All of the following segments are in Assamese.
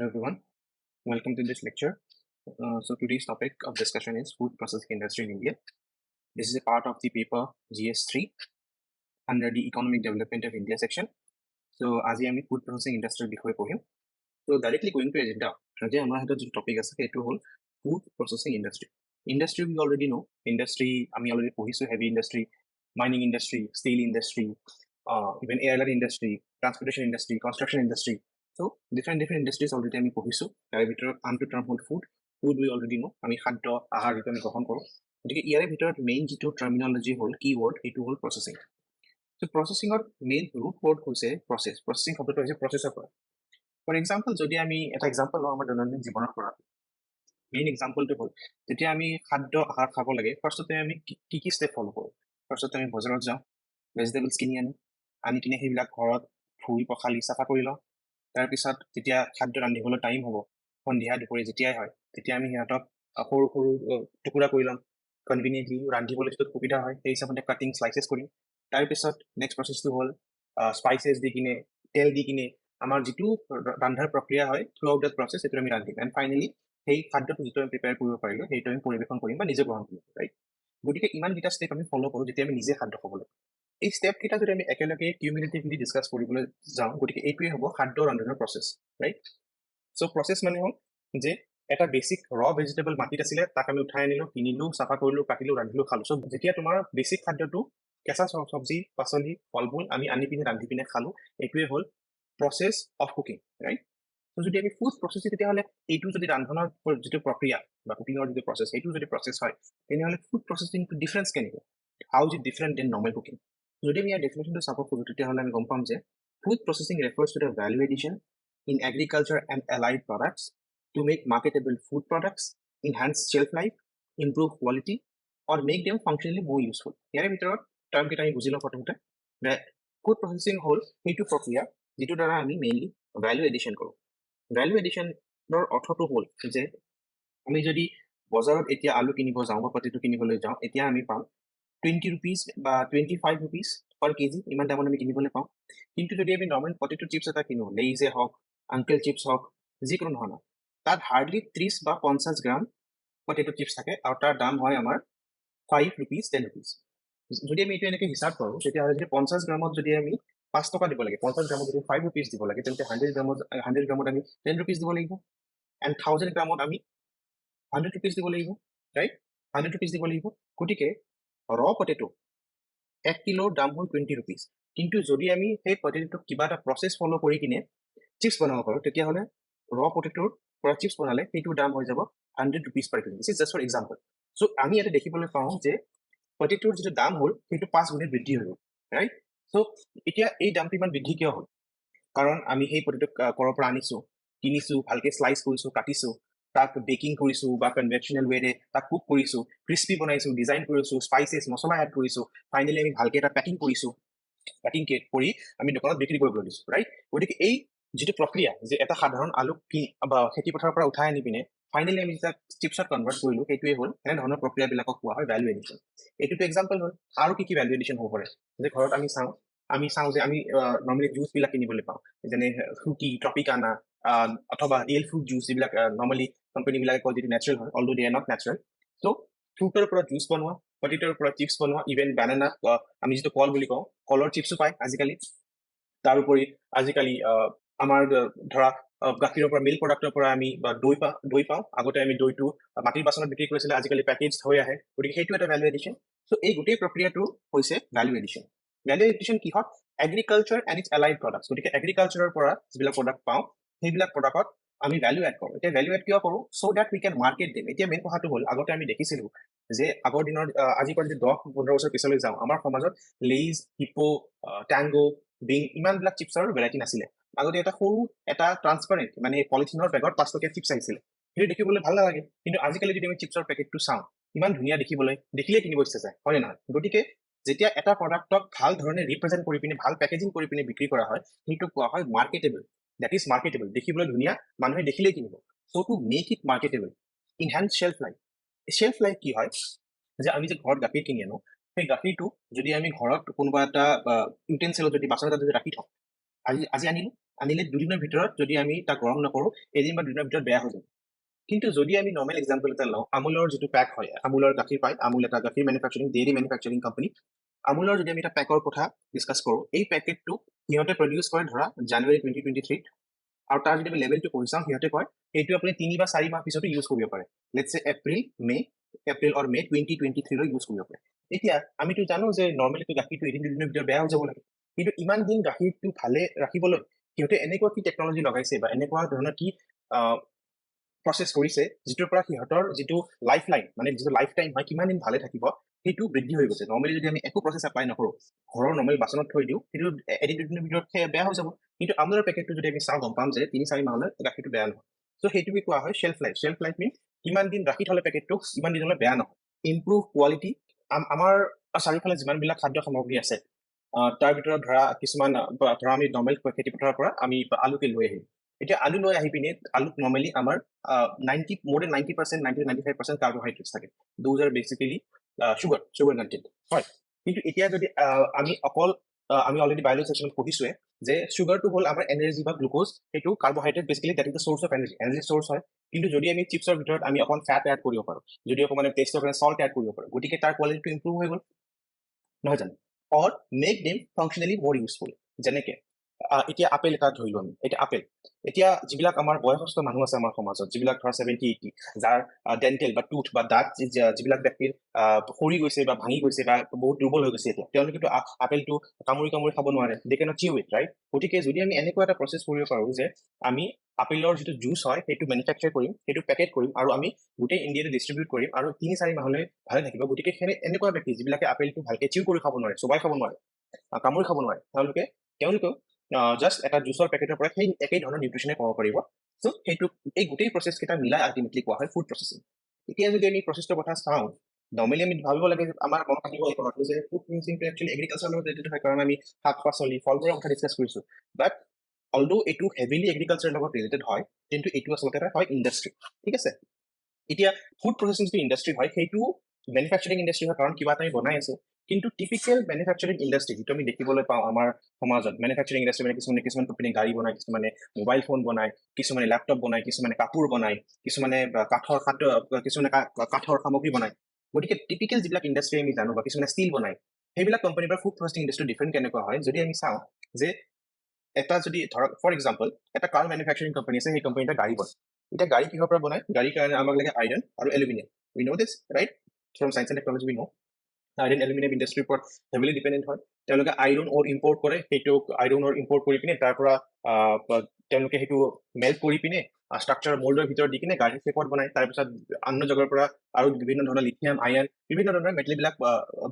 Hello everyone, welcome to this lecture. So today's topic of discussion is food processing industry in India. This is a part of the paper GS3 under the Economic Development of India section. So আজি আমি food processing industry বিষয়ে পঢ়িম. So directly going to agenda, আজি আমাৰ হাতত যে টপিক আছে সেইটো হ'ল food processing industry. Industry we already know. Industry আমি already পঢ়িছো, heavy industry, mining industry, steel industry, even airline industry, transportation industry, construction industry. So different industries already আমি পঢ়িছো. তাৰ ভিতৰত আনটো টাৰ্ম হ'ল food. Food we already know. আমি খাদ্য আহাৰ যিটো আমি গ্ৰহণ কৰোঁ। গতিকে ইয়াৰে ভিতৰত মেইন যিটো টাৰ্মিনলজি হ'ল কিৱৰ্ড এইটো হ'ল প্ৰচেছিং। So প্ৰচেছিঙৰ মেইন ৰুট ৱৰ্ড হৈছে প্ৰচেছ। প্ৰচেছিং শব্দটো হৈছে প্ৰচেছৰ পৰা। ফৰ এক্সাম্পল যদি আমি এটা এক্সাম্পল লওঁ আমাৰ দৈনন্দিন জীৱনৰ পৰা, মেইন এক্সাম্পলটো হ'ল যেতিয়া আমি খাদ্য আহাৰ খাব লাগে ফাৰ্ষ্টতে আমি কি ষ্টেপ ফ'ল' কৰোঁ। ফাৰ্ষ্টতে আমি বজাৰত যাওঁ, ভেজিটেবলছ কিনি আনি কিনে সেইবিলাক ঘৰত ধুই পখালি চাফা কৰি লওঁ। তাৰপিছত যেতিয়া খাদ্য ৰান্ধিবলৈ টাইম হ'ব, সন্ধিয়া দুপৰীয়া যেতিয়াই হয় তেতিয়া আমি সিহঁতক সৰু সৰু টুকুৰা কৰি ল'ম। কনভিনিয়েণ্টলি ৰান্ধিবলৈ যিটো সুবিধা হয় সেই হিচাপতে কাটিং শ্লাইচেছ কৰিম। তাৰপিছত নেক্সট প্ৰচেছটো হ'ল স্পাইচেছ দি কিনে তেল দি কিনে আমাৰ যিটো ৰন্ধাৰ প্ৰক্ৰিয়া হয় থ্ৰু আউট দ্যাট প্ৰচেছ সেইটো আমি ৰান্ধিম। এণ্ড ফাইনেলি সেই খাদ্যটো যিটো আমি প্ৰিপেয়াৰ কৰিব পাৰিলোঁ সেইটো আমি পৰিৱেশন কৰিম বা নিজে গ্ৰহণ কৰিম, ৰাইট? গতিকে ইমানকেইটা ষ্টেপ আমি ফ'ল' কৰোঁ যেতিয়া আমি নিজে খাদ্য খাবলৈ। এই ষ্টেপকেইটা যদি আমি একেলগে কিউমিলেটিভলি ডিছকাছ কৰিবলৈ যাওঁ, গতিকে এইটোৱে হ'ব খাদ্য ৰন্ধনৰ প্ৰচেছ, ৰাইট? চ' প্ৰচেছ মানে হ'ল যে এটা বেছিক ভেজিটেবল মাটিত আছিলে, তাক আমি উঠাই আনিলোঁ, কিনিলোঁ, চাফা কৰিলোঁ, কাটিলোঁ, ৰান্ধিলোঁ, খালোঁ। চ' যেতিয়া তোমাৰ বেছিক খাদ্যটো কেঁচা চব্জি পাচলি ফল মূল আমি আনি পিনে ৰান্ধি পিনে খালোঁ, এইটোৱে হ'ল প্ৰচেছ অফ কুকিং, ৰাইট? চ' যদি আমি ফুড প্ৰচেছ তেতিয়াহ'লে এইটো যদি ৰান্ধনৰ যিটো প্ৰক্ৰিয়া বা কুকিঙৰ যিটো প্ৰচেছ সেইটো যদি প্ৰচেছ হয় তেনেহ'লে ফুড প্ৰচেছিংটো ডিফাৰেঞ্চ কেনেকৈ? How is it different than normal cooking? যদি আমি ইয়াৰ ডেফিনেশ্যনটো চাব খোজোঁ তেতিয়াহ'লে আমি গম পাম যে food processing refers to the value addition in agriculture and allied products to make marketable food products, enhance shelf life, improve quality, or make them functionally more useful. ইয়াৰে ভিতৰত টাৰ্মকেইটা আমি বুজি লওঁ প্ৰথমতে যে ফুড প্ৰচেছিং হ'ল সেইটো প্ৰক্ৰিয়া যিটোৰ দ্বাৰা আমি মেইনলি ভেলু এডিশ্যন কৰোঁ। ভেলু এডিশ্যনৰ অৰ্থটো হ'ল যে আমি যদি বজাৰত এতিয়া আলু কিনিব যাওঁ বা পটেটো কিনিবলৈ যাওঁ, এতিয়া আমি পাম 20 rupees বা 25 rupees per কেজি, ইমান দামত আমি কিনিবলৈ পাওঁ। কিন্তু যদি আমি নৰ্মেল পটেটো চিপছ এটা কিনো, লেইজে হওক, আংকেল চিপছ হওক, যিকোনো ধৰণৰ, তাত হাৰ্ডলি 30 বা 50 গ্ৰাম পটেটো চিপছ থাকে আৰু তাৰ দাম হয় আমাৰ 5 rupees 10 rupees। যদি আমি এইটো এনেকৈ হিচাপ কৰোঁ তেতিয়াহ'লে যদি 50 গ্ৰামত যদি আমি 5 টকা দিব লাগে, 50 গ্ৰামত যদি 5 rupees দিব লাগে, তেন্তে 100 গ্ৰামত আমি 10 rupees দিব লাগিব। এণ্ড 1000 গ্ৰামত আমি 100 rupees দিব লাগিব, ৰাইট? 100 rupees দিব লাগিব। গতিকে পটেটো 1 কিলোৰ দাম হ'ল 20 rupees। কিন্তু যদি আমি সেই পটেটোটোক কিবা এটা প্ৰচেছ ফ'ল' কৰি কিনে চিপছ বনাব পাৰোঁ তেতিয়াহ'লে পটেটোৰ পৰা চিপছ বনালে সেইটোৰ দাম হৈ যাব 100 rupees per kilo। This is just for example. So' আমি ইয়াতে দেখিবলৈ পাওঁ যে পটেটোৰ যিটো দাম হ'ল সেইটো 5 গুণে বৃদ্ধি হৈ গ'ল, ৰাইট? চ' এতিয়া এই দামটো ইমান বৃদ্ধি কিয় হ'ল? কাৰণ আমি সেই পটেটো ক'ৰ পৰা আনিছোঁ, কিনিছোঁ, ভালকৈ শ্লাইচ কৰিছোঁ, কাটিছোঁ, তাক বেকিং কৰিছোঁ বা কনভেকশ্যনেল ৱেৰে তাক কুক কৰিছোঁ, ক্ৰিস্পি বনাইছোঁ, ডিজাইন কৰিছোঁ, স্পাইচেছ মছলা এড কৰিছোঁ, ফাইনেলি আমি ভালকৈ এটা পেকিং কৰিছোঁ, পেকিং কৰি আমি দোকানত বিক্ৰী কৰিবলৈ দিছোঁ, ৰাইট? গতিকে এই যিটো প্ৰক্ৰিয়া যে এটা সাধাৰণ আলু বা খেতি পথাৰৰ পৰা উঠাই আনি পিনে ফাইনেলি আমি যেতিয়া চিপছত কনভাৰ্ট কৰিলোঁ সেইটোৱে হ'ল এনেধৰণৰ প্ৰক্ৰিয়াবিলাকক কোৱা হয় ভেলু এডিশ্যন। এইটোতো এক্সাম্পল হ'ল। আৰু কি ভেলু এডিশ্যন হ'ব পাৰে? যে ঘৰত আমি চাওঁ যে আমি নৰ্মেলি জুচবিলাক কিনিবলৈ পাওঁ, যেনে ফ্ৰুটি, ট্ৰপিকানা অথবা ৰিয়েল ফ্ৰুট জুচ, যিবিলাক নৰ্মেলি কোম্পানীবিলাকে কয় যিটো নেচাৰেল হয়, although they are not natural. So' ফ্ৰুটৰ পৰা জুচ বনোৱা, পটেটোৰ পৰা চিপছ বনোৱা, ইভেন বানানা আমি যিটো কল বুলি কওঁ, কলৰ চিপছো পায় আজিকালি। তাৰোপৰি আজিকালি আমাৰ ধৰা গাখীৰৰ পৰা, মিল্ক প্ৰডাক্টৰ পৰা আমি দৈ পাওঁ। আগতে আমি দৈটো মাটিৰ বাচনত বিক্ৰী কৰিছিলে, আজিকালি পেকেজ হৈ আহে। গতিকে সেইটো এটা ভেলু এডিশ্যন। চ' এই গোটেই প্ৰক্ৰিয়াটো হৈছে ভেলু এডিশ্যন। ভেলু এডিশ্যন কিহত? Agriculture and its allied products. গতিকে এগ্ৰিকালচাৰৰ পৰা যিবিলাক প্ৰডাক্ট পাওঁ সেইবিলাক প্ৰডাক্টত আমি ভেলু এড কৰোঁ। এতিয়া ভেলু এড কিয় কৰোঁ? So' that we can market them. এতিয়া মেইন কথাটো হ'ল আগতে আমি দেখিছিলোঁ যে আগৰ দিনৰ আজিৰ পৰা যদি 10-15 বছৰ পিছলৈ যাওঁ, আমাৰ সমাজত লেইজ, হিপো, ট্যাংগো, বিং ইমানবিলাক চিপছৰ ভেৰাইটি নাছিলে। আগতে এটা ট্ৰান্সপাৰেণ্ট মানে পলিথিনৰ বেগত 5 টকীয়া চিপছ আহিছিলে, সেইটো দেখিবলৈ ভাল নালাগে। কিন্তু আজিকালি যদি আমি চিপছৰ পেকেটটো চাওঁ, ইমান ধুনীয়া দেখিবলৈ, দেখিলেই কিনিব ইচ্ছা যায়, হয় নে নহয়? গতিকে যেতিয়া এটা প্ৰডাক্টক ভাল ধৰণে ৰিপ্ৰেজেণ্ট কৰি পিনে, ভাল পেকেজিং কৰি পিনে বিক্ৰী কৰা হয়, সেইটো কোৱা হয় মাৰ্কেটেবল। That is মাৰ্কেটেবল। দেখিবলৈ ধুনীয়া, মানুহে দেখিলেই কিনিব। So' to make it marketable, enhance shelf life. Shelf life কি হয়? যে আমি যে ঘৰত গাখীৰ কিনি আনো, সেই গাখীৰটো যদি আমি ঘৰত কোনোবা এটা ইউটেনচিলত যদি বাচন এটাত যদি ৰাখি থওঁ, আজি আনিলোঁ, আনিলে দুদিনৰ ভিতৰত যদি আমি তাক গৰম নকৰো এদিন বা দুদিনৰ ভিতৰত বেয়া হৈ যাব কিন্তু যদি আমি নৰ্মেল এক্সাম্পল এটা লওঁ আমুলৰ যিটো পেক হয় আমুলৰ গাখীৰ পায় আমুল এটা গাখীৰ মেনুফেকচাৰিং ডেইৰী মেনুফেকচাৰিং কোম্পানী আমুলৰ যদি আমি এটা পেকৰ কথা ডিছকাছ কৰোঁ এই পেকেটটো সিহঁতে প্ৰডিউচ কৰে ধৰা জানুৱাৰী 2023 আৰু তাৰ যদি আমি লেভেলটো পঢ়ি চাওঁ সিহঁতে কয় এইটো আপুনি 3 বা 4 মাহ পিছতো ইউজ কৰিব পাৰে লেটছ এ এপ্ৰিল অৰ মে 2023 লৈ ইউজ কৰিব পাৰে এতিয়া আমিতো জানো যে নৰ্মেলিটো গাখীৰটো এদিন দুদিনৰ ভিতৰত বেয়া হৈ যাব লাগে কিন্তু ইমান দিন গাখীৰটো ভালে ৰাখিবলৈ সিহঁতে এনেকুৱা কি টেকনলজি লগাইছে বা এনেকুৱা ধৰণৰ কি প্ৰচেছ কৰিছে যিটোৰ পৰা সিহঁতৰ যিটো লাইফ লাইন মানে যিটো লাইফ টাইম হয় কিমান দিন ভালে থাকিব সেইটো বৃদ্ধি হৈ গৈছে নৰ্মেলি যদি আমি একো প্ৰচেছ এপ্লাই নকৰোঁ ঘৰৰ নৰ্মেল বাচনত থৈ দিওঁ সেইটো এদিন দুদিনৰ ভিতৰত বেয়া হৈ যাব কিন্তু আমুলৰ পেকেটটো যদি আমি চাওঁ গম পাম যে 3-4 মাহলৈ গাখীৰটো বেয়া নহয় চ' সেইটোকে কোৱা হয় শেল্ফ লাইফ মিন কিমান দিন ৰাখি থ'লে পেকেটটো ইমান দিনলৈ বেয়া নহয় ইম্প্ৰুভ কোৱালিটি আমাৰ চাৰিওফালে যিমানবিলাক খাদ্য সামগ্ৰী আছে তাৰ ভিতৰত ধৰা কিছুমান ধৰা আমি নৰ্মেল খেতি পথাৰৰ পৰা আমি আলুকে লৈ আহিম এতিয়া আলু লৈ আহি পিনে আলুত নৰ্মেলি আমাৰ 90% 95% কাৰ্বহাইড্ৰেটছ থাকে those R basically sugar content হয় কিন্তু এতিয়া যদি আমি অকল আমি অলৰেডি বায়'লজি ছেকশ্যনত পঢ়িছোৱে যে সুগাৰটো হ'ল আমাৰ এনাৰ্জি বা গ্লুক'জ সেইটো carbohydrate basically that is the source of energy source হয় কিন্তু যদি আমি চিপছৰ ভিতৰত আমি অকণ ফেট এড কৰিব পাৰোঁ যদি অকণমান টেষ্টৰ কাৰণে চল্ট এড কৰিব পাৰোঁ গতিকে তাৰ কোৱালিটিটো ইম্প্ৰুভ হৈ গ'ল নহয় জানো অৰ মেক দেম ফাংচনেলি মোৰ ইউজফুল যেনেকে এতিয়া আপেল এটা ধৰিলো আমি এতিয়া আপেল এতিয়া যিবিলাক আমাৰ বয়সস্থ মানুহ আছে আমাৰ সমাজত যিবিলাক ধৰা 70-80 যাৰ ডেণ্টেল বা টুথ বা দাঁত যিবিলাক ব্যক্তিৰ সৰি গৈছে বা ভাঙি গৈছে বা বহুত দুৰ্বল হৈ গৈছে এতিয়া তেওঁলোকেতো আপেলটো কামুৰি খাব নোৱাৰে দে কেনট চিউ ইট ৰাইট গতিকে যদি আমি এনেকুৱা এটা প্ৰচেছ কৰিব পাৰোঁ যে আমি আপেলৰ যিটো জুচ হয় সেইটো মেনুফেকচাৰ কৰিম সেইটো পেকেট কৰিম আৰু আমি গোটেই ইণ্ডিয়াতে ডিষ্ট্ৰিবিউট কৰিম আৰু 3-4 মাহলৈ ভালে থাকিব গতিকে এনেকুৱা ব্যক্তি যিবিলাকে আপেলটো ভালকে চিউ কৰি খাব নোৱাৰে চোবাই খাব নোৱাৰে কামুৰি খাব নোৱাৰে তেওঁলোকেও জাষ্ট এটা জুচৰ পেকেটৰ পৰা সেই একেই ধৰণৰ নিউট্ৰিশ্যনে পাব পাৰিব চ' সেইটো এই গোটেই প্ৰচেছকেইটা মিলাই আল্টিমেটলি কোৱা হয় ফুড প্ৰচেছিং এতিয়া যদি আমি প্ৰচেছটোৰ কথা চাওঁ নৰ্মেলি আমি ভাবিব লাগে যে আমাৰ মনত আহিব এই কথাটো যে ফুড প্ৰচেছিংটো একচুৱেলি এগ্ৰিকালচাৰৰ লগত ৰিলেটেড হয় কাৰণ আমি শাক পাচলি ফলবোৰৰ কথা ডিছকাছ কৰিছোঁ বাট অলদো এইটো হেভিলি এগ্ৰিকালচাৰৰ লগত ৰিলেটেড হয় কিন্তু এইটো আচলতে এটা হয় ইণ্ডাষ্ট্ৰি ঠিক আছে এতিয়া ফুড প্ৰচেছিং যিটো ইণ্ডাষ্ট্ৰি হয় সেইটো মেনুফেকচাৰিং ইণ্ডাষ্ট্ৰি হয় কাৰণ কিবা এটা আমি বনাই আছো কিন্তু টিপিকেল মেনুফেকচাৰিং ইণ্ডাষ্ট্ৰি যিটো আমি দেখিবলৈ পাওঁ আমাৰ সমাজত মেনুফেকচাৰিং ইণ্ডাষ্ট্ৰি মানে কিছুমান কোম্পানী গাড়ী বনায় কিছুমানে মোবাইল ফোন বনায় কিছুমানে লেপটপ বনায় কিছুমানে কাপোৰ বনায় কিছুমানে কাঠৰ সামগ্ৰী বনায় গতিকে টিপিকেল যিবিলাক ইণ্ডাষ্ট্ৰি আমি জানো বা কিছুমানে ষ্টীল বনায় সেইবিলাক কোম্পানীৰ পৰা ফুড প্ৰচেছিং ইণ্ডাষ্ট্ৰি ডিফাৰেণ্ট কেনেকুৱা হয় যদি আমি চাওঁ যে এটা যদি ধৰক ফৰ এক্সাম্পল এটা কাৰ মেনুফেকচাৰিং কোম্পানী আছে সেই কোম্পানী এটা গাড়ী বনায় এতিয়া গাড়ী কিহৰ পৰা বনায় গাড়ীৰ কাৰণে আমাক লাগে আইৰণ আৰু aluminium we know' this right from science and technology we know' iron aluminium ইণ্ডাষ্ট্ৰিৰ ওপৰত হেভিলি ডিপেণ্ডেণ্ট হয় তেওঁলোকে আইৰণ অ'ৰ ইম্পৰ্ট কৰে সেইটো আইৰণ অ'ৰ ইম্পৰ্ট কৰি পিনে তাৰ পৰা তেওঁলোকে সেইটো মেল্ট কৰি পিনে ষ্ট্ৰাকচাৰ মল্ডৰ ভিতৰত দি কিনে গাড়ীৰ শেপত বনায় তাৰপিছত অন্য জেগাৰ পৰা আৰু বিভিন্ন ধৰণৰ লিথিয়াম আয়ন বিভিন্ন ধৰণৰ মেটেলবিলাক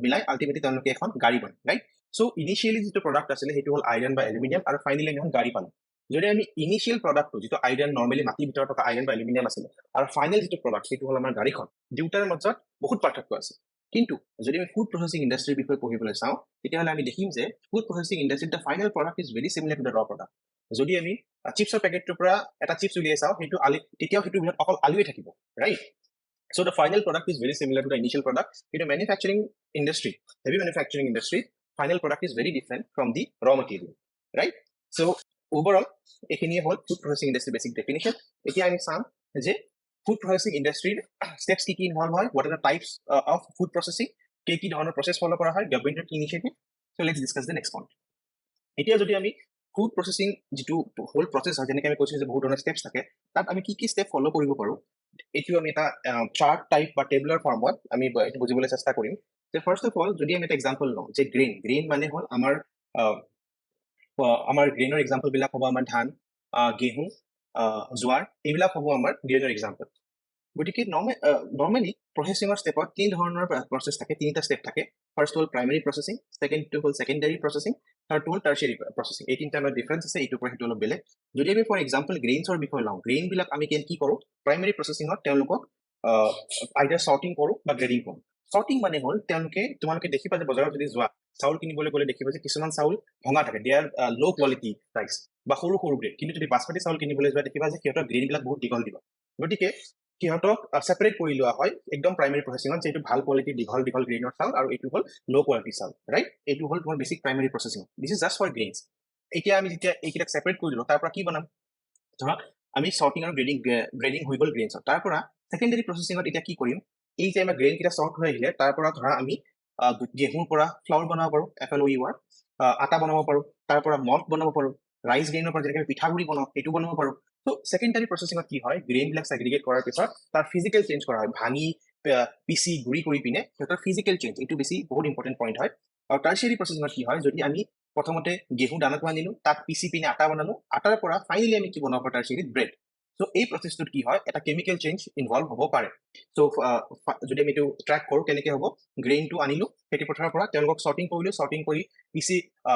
মিলাই আল্টিমেটলি তেওঁলোকে এখন গাড়ী বনায় ৰাইট চ' ইনিচিয়েলি যিটো প্ৰডাক্ট আছিলে সেইটো হ'ল আইৰণ বা এলুমিনিয়াম আৰু ফাইনেলি এখন গাড়ী পালোঁ যদি আমি ইনিচিয়েল প্ৰডাক্টটো যিটো আইৰণ নৰ্মেলি মাটিৰ ভিতৰত থকা আইৰণ বা এলুমিনিয়াম আছিলে আৰু ফাইনেল যিটো প্ৰডাক্ট সেইটো হ'ল আমাৰ গাড়ীখন দুয়োটাৰ মাজত বহুত পাৰ্থক্য আছে কিন্তু যদি আমি ফুড প্ৰচেছিং ইণ্ডাষ্ট্ৰিৰ বিষয়ে পঢ়িবলৈ চাওঁ তেতিয়াহ'লে আমি দেখিম যে ফুড প্ৰচেছিং ইণ্ডাষ্ট্ৰিত the final product is very similar to the raw product যদি আমি চিপছৰ পেকেটটোৰ পৰা এটা চিপছ উলিয়াই চাওঁ সেইটো তেতিয়াও সেইটোৰ ভিতৰত অকল আলুৱে থাকিব right so' the final product is very similar to the initial product কিন্তু manufacturing industry heavy manufacturing industry final product is very different from the raw material right so' overall এইখিনিয়ে হ'ল food processing industry basic definition এতিয়া আমি চাম যে ফুড প্ৰচেছিং ইণ্ডাষ্ট্ৰিৰ ষ্টেপছ কি ইনভলভ হয় what are the types of food processing কি ধৰণৰ প্ৰচেছ ফ'ল' কৰা হয় গভৰ্ণমেণ্টৰ কি initiative so' let's discuss the next point এতিয়া যদি আমি ফুড প্ৰচেছিং যিটো হ'ল প্ৰচেছ হয় যেনেকৈ আমি কৈছোঁ যে বহুত ধৰণৰ ষ্টেপছ থাকে তাত আমি কি ষ্টেপ ফ'ল' কৰিব পাৰোঁ এইটো আমি এটা চাৰ্ট টাইপ বা টেবুলাৰ ফৰ্মত আমি এইটো বুজিবলৈ চেষ্টা কৰিম যে ফাৰ্ষ্ট অফ অল যদি আমি এটা এক্সাম্পল লওঁ যে গ্ৰেইন মানে হ'ল আমাৰ গ্ৰেইনৰ এক্সাম্পলবিলাক হ'ব আমাৰ ধান ঘেঁহু জোৱাৰ এইবিলাক হ'ব আমাৰ গ্ৰেইনৰ এক্সাম্পল গতিকে নৰ্মেলি প্ৰচেছিঙৰ ষ্টেপত তিনি ধৰণৰ প্ৰচেছ থাকে তিনিটা ষ্টেপ থাকে ফাৰ্ষ্ট হ'ল প্ৰাইমেৰী প্ৰচেছিং ছেকেণ্ডটো হ'ল ছেকেণ্ডেৰী প্ৰচেছিং থাৰ্ডটো হ'ল টাৰ্চিয়াৰী প্ৰচেছিং এই তিনিটা আমাৰ ডিফাৰেঞ্চ আছে এইটোৰ পৰা সেইটো অলপ বেলেগ যদি আমি ফৰ এক্সাম্পল গ্ৰেইনছৰ বিষয়ে লওঁ গ্ৰেইনবিলাক আমি কি কৰোঁ প্ৰাইমেৰী প্ৰচেছিঙত তেওঁলোকক আইদাৰ চৰ্টিং কৰোঁ বা গ্ৰেডিং কৰোঁ চৰ্টিং মানে হ'ল তোমালোকে দেখিবা যে বজাৰত যদি যোৱা চাউল কিনিবলৈ গ'লে দেখিবা যে কিছুমান চাউল ভঙা থাকে দে আৰ ল' কোৱালিটি ৰাইচ বা সৰু গ্ৰেড কিন্তু যদি বাছমতী চাউল কিনিবলৈ যোৱা দেখিবা যে সিহঁতৰ গ্ৰেইনবিলাক বহুত দীঘল গতিকে সিহঁতক ছেপাৰেট কৰি লোৱা হয় একদম প্ৰাইমেৰী প্ৰচেছিঙত যে এইটো ভাল কোৱালিটি দীঘল গ্ৰেইনৰ চাউল আৰু এইটো হ'ল ল' কোৱালিটি চাউল ৰাইট এইটো হ'ল তোমাৰ basic primary processing this is just for grains এতিয়া আমি যেতিয়া এইকেইটাক ছেপাৰেট কৰি দিলোঁ, তাৰ পৰা কি বনাম? ধৰা আমি চৰ্টিং আৰু গ্ৰেডিং হৈ গ'ল গ্ৰেইনছত। তাৰ পৰা ছেকেণ্ডাৰী প্ৰচেছিঙত এতিয়া কি কৰিম? এই যে আমাৰ গ্ৰেইনকেইটা চৰ্ট হৈ আহিলে, তাৰ পৰা ধৰা আমি গেহুৰ পৰা ফ্লাৱাৰ বনাব পাৰোঁ, FLOUR, আটা বনাব পাৰোঁ, তাৰ পৰা মল্ট বনাব পাৰোঁ, ৰাইচ গ্ৰেইনৰ পৰা যেনেকৈ পিঠাগুড়ি বনাওঁ সেইটো বনাব পাৰোঁ। ত' ছেকেণ্ডাৰী প্ৰচেছিঙত কি হয়, গ্ৰেইনবিলাক ছেগ্ৰিগেট কৰাৰ পিছত তাৰ ফিজিকেল চেঞ্জ কৰা হয়, ভাঙি পিচি গুড়ি কৰি পিনে সিহঁতৰ ফিজিকেল চেঞ্জ, এইটো বেছি বহুত ইম্পৰ্টেণ্ট পইণ্ট হয়। আৰু টাৰ্চিয়াৰী প্ৰচেছিঙত কি হয়, যদি আমি প্ৰথমতে গেহু দানাটো আনিলোঁ, তাক পিচি পিনে আটা বনালোঁ, আটাৰ পৰা ফাইনেলি আমি কি বনাব পাৰোঁ টাৰ্চিয়াৰীত? ব্ৰেড। চ' এই প্ৰচেছটোত কি হয়, এটা কেমিকেল চেঞ্জ ইনভলভ হ'ব পাৰে। চ' যদি আমি এইটো ট্ৰেক কৰোঁ, কেনেকৈ হ'ব? গ্ৰেইনটো আনিলোঁ খেতি পথাৰৰ পৰা, তেওঁলোকক চৰ্টিং কৰিলোঁ, চৰ্টিং কৰি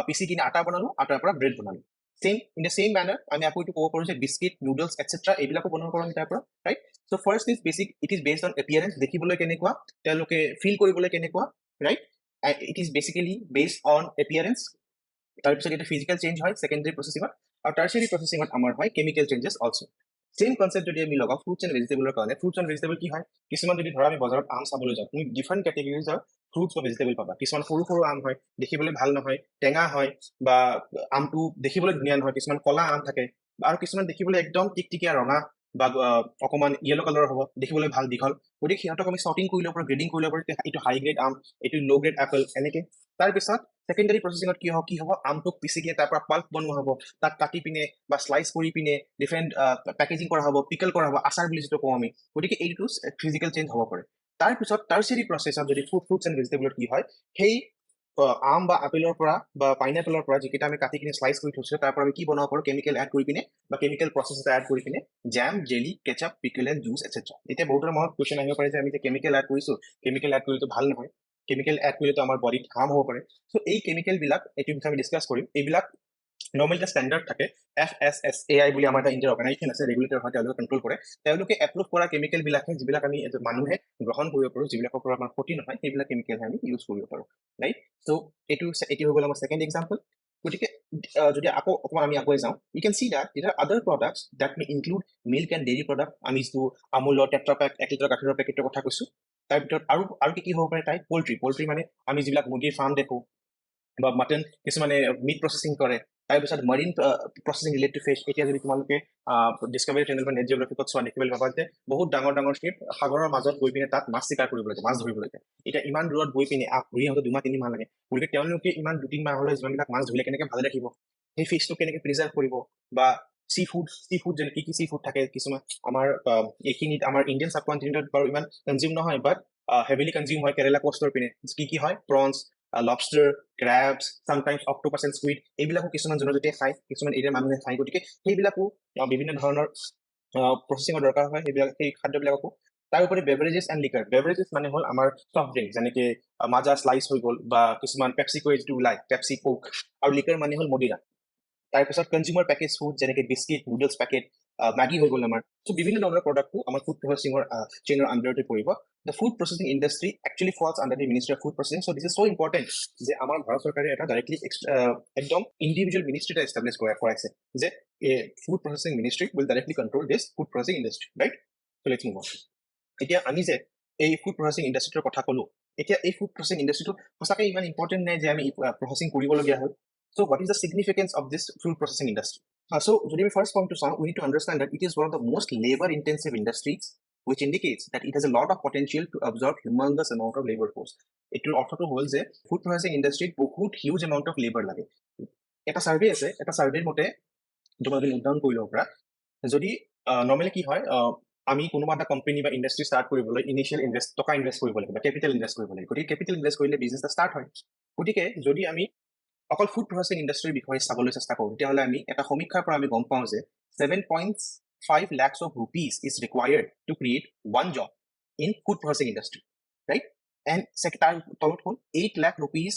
পিচি কিনে আটা বনালোঁ, আটাৰ পৰা ব্ৰেড বনালোঁ। চেম ইন দ্য চেম মেনাৰ আমি আকৌ এইটো ক'ব পাৰোঁ যে বিস্কিট, নুডলছ এটচেট্ৰা এইবিলাকো বনাব পাৰোঁ আমি তাৰ পৰা, right? So' first is basic, it is based on appearance, দেখিবলৈ কেনেকুৱা, তেওঁলোকে ফিল কৰিবলৈ কেনেকুৱা, right? It is basically based on appearance. তাৰপিছত এটা ফিজিকেল চেঞ্জ হয় ছেকেণ্ডাৰী প্ৰচেছিঙত, আৰু টাৰ্চিয়াৰী প্ৰচেছিঙত আমাৰ হয় কেমিকেল চেঞ্জেছ অলছো। চেম কনচেপ্ট যদি আমি লগাওঁ ফ্ৰুটছ এণ্ড ভেজিটেবলৰ কাৰণে, ফ্ৰুটছ এণ্ড ভেজিটেবল কি হয়, কিছুমান যদি ধৰা আমি বজাৰত আম চাবলৈ যাওঁ, তুমি ডিফাৰেণ্ট কেটেগৰিজৰ ফ্ৰুটছ বা ভেজিটেবল পাবা। কিছুমান সৰু সৰু আম হয়, দেখিবলৈ ভাল নহয়, টেঙা হয়, বা আমটো দেখিবলৈ ধুনীয়া নহয়, কিছুমান কলা আম থাকে, আৰু কিছুমান দেখিবলৈ একদম টিকটিকীয়া ৰঙা বা অকণমান য়েলো কালাৰৰ হ'ব, দেখিবলৈ ভাল দীঘল। গতিকে সিহঁতক আমি চৰ্টিং কৰি ল'ব পাৰোঁ, গ্ৰেডিং কৰি ল'ব পাৰোঁ, এইটো হাই গ্ৰেড আম, এইটো ল' গ্ৰেড এপল, এনেকৈ। তাৰপিছত ছেকেণ্ডাৰী প্ৰচেছিঙত কি হ'ব, আমটোক পিচি কিনে তাৰ পৰা পাল্প বনোৱা হ'ব, তাক কাটি পিনে বা শ্লাইচ কৰি পিনে ডিফাৰেণ্ট পেকেজিং কৰা হ'ব, পিকল কৰা হ'ব, আচাৰ বুলি যিটো কওঁ আমি। গতিকে এইটো ফিজিকেল চেঞ্জ হ'ব পাৰে। তাৰপিছত টাৰ্চিয়াৰী প্ৰচেছত যদি ফ্ৰুটছ এণ্ড ভেজিটেবলত কি হয়, সেই আম বা আপেলৰ পৰা বা পাইনএপলৰ পৰা যিকেইটা আমি কাটি কিনে শ্লাইচ কৰি থৈছোঁ, তাৰ পৰা আমি কি বনাব পাৰোঁ, কেমিকেল এড কৰি পিনে বা কেমিকেল প্ৰচেছ এটা এড কৰি পিনে jam, jelly, ketchup, pickle and juice etcetera. এতিয়া বহুতৰ মনত কুৱেশ্যন আহিব পাৰে যে আমি যে কেমিকেল এড কৰিছোঁ, কেমিকেল এড কৰিলেতো ভাল নহয়, কেমিকেল এড কৰিলেতো আমাৰ বডিত হাৰ্ম হ'ব পাৰে। চ' এই কেমিকেলবিলাক, এইটো বিষয়ে আমি ডিছকাছ কৰিম। এইবিলাক নৰ্মেল এটা ষ্টেণ্ডাৰ্ড থাকে, FSSAI বুলি আমাৰ এটা ইণ্ডিয়াৰ অৰ্গেনাইজেশ্যন আছে, ৰেগুলেটৰ হয়, তেওঁলোকে কণ্ট্ৰল কৰে। তেওঁলোকে এপ্ৰুভ কৰা কেমিকেলবিলাকে, যিবিলাক আমি মানুহে গ্ৰহণ কৰিব পাৰোঁ, যিবিলাকৰ পৰা আমাৰ ক্ষতি নহয়, সেইবিলাক কেমিকেলহে আমি ইউজ কৰিব পাৰোঁ, ৰাইট? চ' এইটো হৈ গ'ল আমাৰ ছেকেণ্ড এক্সাম্পল। গতিকে যদি আকৌ অকণমান আমি আগুৱাই যাওঁ, ইউ কেন চি দেট দেৰ আৰ আদাৰ products that May include milk and dairy product. আমি যিটো আমুলৰ টেট্ৰাপেক 1 লিটাৰ গাখীৰৰ পেকেটৰ কথা কৈছোঁ, তাৰ ভিতৰত আৰু কি হ'ব পাৰে, তাই পল্ট্ৰি মানে আমি যিবিলাক মুৰ্গীৰ ফাৰ্ম দেখোঁ, বা মাটন, কিছুমানে মিট প্ৰচেছিং কৰে। তাৰপিছত মাৰিন প্ৰচেছিং ৰিলেটেড ফিছ। এতিয়া যদি তোমালোকে ডিছকাভাৰী চেনেল বা নেট জিঅ'গ্ৰাফিকত চোৱা, দেখিবলৈ পাবা যে বহুত ডাঙৰ ডাঙৰ শ্বিপ সাগৰৰ মাজত গৈ পিনে তাত মাছ চিকাৰ কৰিবলৈ যায়, মাছ ধৰিবলৈ যায়। এতিয়া ইমান দূৰত গৈ পিনে ঘূৰি আহোঁতে 2-3 মাহ লাগে, গতিকে তেওঁলোকে ইমান 2-3 মাহলৈ যিমানবিলাক মাছ ধৰিলে কেনেকৈ ভালে ৰাখিব, সেই ফিছটো কেনেকৈ প্ৰিজাৰ্ভ কৰিব, বা চি ফুড যেনে কি চি ফুড থাকে কিছুমান আমাৰ এইখিনিত আমাৰ ইণ্ডিয়ান চাব কণ্টিনেণ্টত বাৰু ইমান কনজিউম নহয়, বাট হেভিলি কনজিউম হয় কেৰেলা কোষ্টৰ পিনে। কি হয়, prawns, lobsters, crabs, sometimes octopus and squid, এইবিলাকো কিছুমান জনজাতিয়ে খায়, কিছুমান এৰিয়াৰ মানুহে খায়। গতিকে সেইবিলাকো বিভিন্ন ধৰণৰ প্ৰচেছিঙৰ দৰকাৰ হয়, সেই খাদ্যবিলাককো। তাৰোপৰি বেভাৰেজেছ এণ্ড লিকাৰ। বেভাৰেজেছ মানে হ'ল আমাৰ চফ্ট ড্ৰিংক, যেনেকৈ মাজা শ্লাইচ হৈ গ'ল, বা কিছুমান পেপচিকো যিটো ওলায়, পেপচি কোক। আৰু লিকাৰ মানে হ'ল মদিৰা। তাৰপিছত কনজিউমাৰ পেকেজ ফুড, যেনেকৈ বিস্কিট, নুডলছ পেকেট, মেগী হৈ গ'ল আমাৰ। চ' বিভিন্ন ধৰণৰ প্ৰডাক্টটো আমাৰ ফুড প্ৰচেছিঙৰ চেইনৰ আণ্ডাৰতে পৰিব। The food processing industry actually false under the ministry of food processing. So' this is so' important যে আমাৰ ভাৰত চৰকাৰে এটা ডাইৰেক্টলি একদম ইণ্ডিভিজুৱেল মিনিষ্ট্ৰী এটা এষ্টাব্লিছ কৰাইছে, যে food processing ministry will directly control this food processing industry, right? So' let's move on. এতিয়া আমি যে এই ফুড প্ৰচেছিং ইণ্ডাষ্ট্ৰিটোৰ কথা ক'লোঁ, এতিয়া এই ফুড প্ৰচেছিং ইণ্ডাষ্ট্ৰিটো সঁচাকৈ ইমান ইম্পৰ্টেণ্ট নাই যে আমি প্ৰচেছিং কৰিবলগীয়া হয়। So' what is the significance of this food processing industry? So' যদি আমি ফাৰ্ষ্ট পইণ্টটো চাওঁ, we need to understand that it is one of the most labour intensive industries, which indicates that it has a lot of potential to absorb humongous amount of labor force. এইটোৰ অৰ্থটো হ'ল যে ফুড প্ৰচেছিং ইণ্ডাষ্ট্ৰিত বহুত হিউজ এমাউণ্ট অফ লেবাৰ লাগে। এটা ছাৰ্ভে আছে, এটা ছাৰ্ভেৰ মতে তোমালোকে নোট ডাউন কৰি ল'ব পৰা, যদি নৰ্মেলি কি হয়, আমি কোনোবা এটা কোম্পানী বা ইণ্ডাষ্ট্ৰি ষ্টাৰ্ট কৰিবলৈ ইনিচিয়েল টকা ইনভেষ্ট কৰিব লাগিব, কেপিটেল ইনভেষ্ট কৰিব লাগিব। গতিকে কেপিটেল ইনভেষ্ট কৰিলে বিজনেছ এটা ষ্টাৰ্ট হয়। গতিকে যদি আমি অকল ফুড প্ৰচেছিং ইণ্ডাষ্ট্ৰিৰ বিষয়ে চাবলৈ চেষ্টা কৰোঁ, তেতিয়াহ'লে আমি এটা সমীক্ষাৰ পৰা আমি গম পাওঁ যে 7.5 lakhs of rupees is required to create one job in food processing industry, right? And তাৰ তলত হ'ল 8 lakh rupees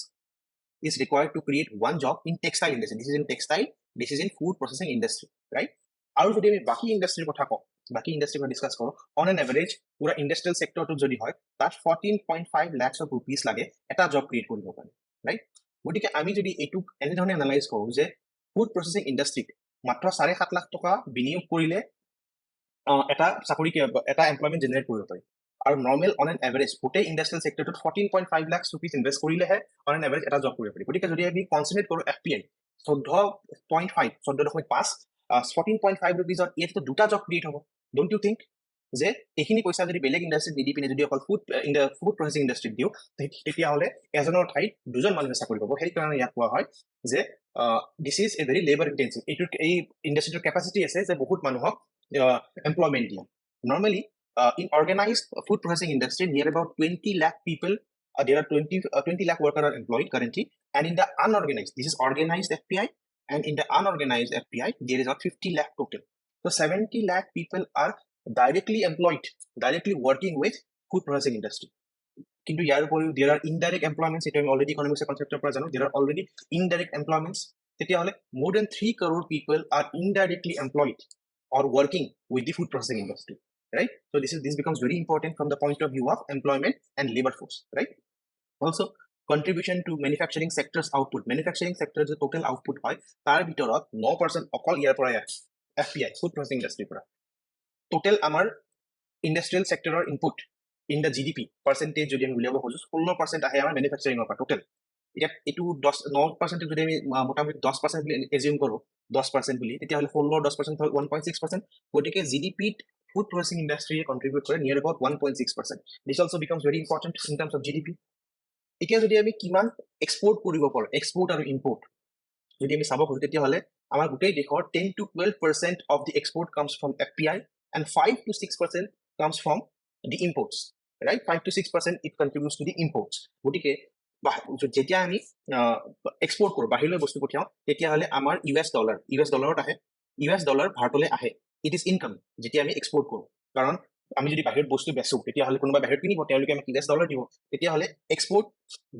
is required to create one job in textile industry. This is in textile, this is in food processing industry, right? আৰু যদি আমি বাকী ইণ্ডাষ্ট্ৰিৰ কথা কওঁ, বাকী ইণ্ডাষ্ট্ৰিৰ কথা ডিছকাছ কৰোঁ, অন এন এভাৰেজ পুৰা ইণ্ডাষ্ট্ৰিয়েল ছেক্টৰটোত যদি হয়, তাত 14.5 lakhs of rupees লাগে এটা জব ক্ৰিয়েট কৰিব কাৰণে, ৰাইট? গতিকে আমি যদি এইটোক এনেধৰণে এনালাইজ কৰোঁ যে ফুড প্ৰচেছিং ইণ্ডাষ্ট্ৰিত মাত্ৰ 7.5 লাখ টকা বিনিয়োগ কৰিলে এটা চাকৰি, এটা এমপ্লয়মেণ্ট জেনেৰেট কৰিব পাৰি। আৰু নৰ্মেল অন এন এভাৰেজ গোটেই ইণ্ডাষ্ট্ৰিয়েল ছেক্টৰটোত 14.5 lakhs rupees ইনভেষ্ট কৰিলেহে অন এন এভাৰেজ এটা জব কৰিব পাৰি। গতিকে যদি আমি কনচেনট্ৰেট কৰোঁ FPI, 14.5 14.5 rupees ইয়াততো দুটা জব ক্ৰিয়েট হ'ব ডোন্ট ইউ থিংক যে এইখিনি পইচা যদি বেলেগ ইণ্ডাষ্ট্ৰীত নিদি পিনে যদি অকল ফুড প্ৰচেছিং ইণ্ডাষ্ট্ৰীত দিওঁ তেতিয়াহ'লে এজনৰ ঠাইত দুজন মানুহে চাকৰি পাব সেইকাৰণে ইয়াক কোৱা হয় যে this is a very labour intensive এই ইণ্ডাষ্ট্ৰীটোৰ কেপাচিটি আছে যে বহুত মানুহক এমপ্লয়মেণ্ট দিয়ে normally in organized food processing industry near about 20 lakh people there are 20 lakh workers are employed currently and in the unorganized this is organized FPI and in the unorganized FPI there is about 50 lakh total so 70 lakh people are directly employed directly working with food processing industry কিন্তু ইয়াৰ উপৰিও there are indirect employments এটা আমি already economics conceptor পৰা জানো there are already indirect employments তেতিয়াহ'লে more than 3 crore people are indirectly employed or working with the food processing industry right so this becomes very important from the point of view of employment and labor force right also contribution to manufacturing sector's output manufacturing sector the total output হয় তাৰ ভিতৰত 9% অকল ইয়াৰ পৰা FPI food processing industry পৰা total আমাৰ industrial sector input in the GDP percentage যদি আমি উলিয়াব খোজো 16% আহে আমাৰ manufacturing পৰা total এতিয়া এটো 9% যদি আমি মোটামুটি 10% বুলি এজিউম কৰো 10% বুলি তেতিয়াহ'লে 16 10% হয় 1.6% গতিকে GDP food processing industry contribute কৰে near about 1.6% this also becomes very important in terms of GDP এতিয়া যদি আমি কিমান এক্সপোৰ্ট কৰিব পাৰো এক্সপোৰ্ট আৰু ইম্পোৰ্ট যদি আমি চাব খোজো তেতিয়াহ'লে আমাৰ গোটেই দেশৰ 10 to 12% of the export comes from FPI and 5 to 6% comes from the imports right 5 to 6% it contributes to the imports গতিকে যেতিয়া আমি এক্সপোৰ্ট কৰো বাহিৰলৈ বস্তু পঠিয়াও তেতিয়াহ'লে আমাৰ US ডলাৰত আহে US ডলাৰ ভাৰতলৈ আহে it is income যেতিয়া আমি এক্সপোৰ্ট কৰো কাৰণ আমি যদি বাহিৰত বস্তু বেচো তেতিয়াহ'লে কোনোবা বাহিৰত কিনিব তেওঁলোকে আমাক US ডলাৰ দিব তেতিয়াহ'লে export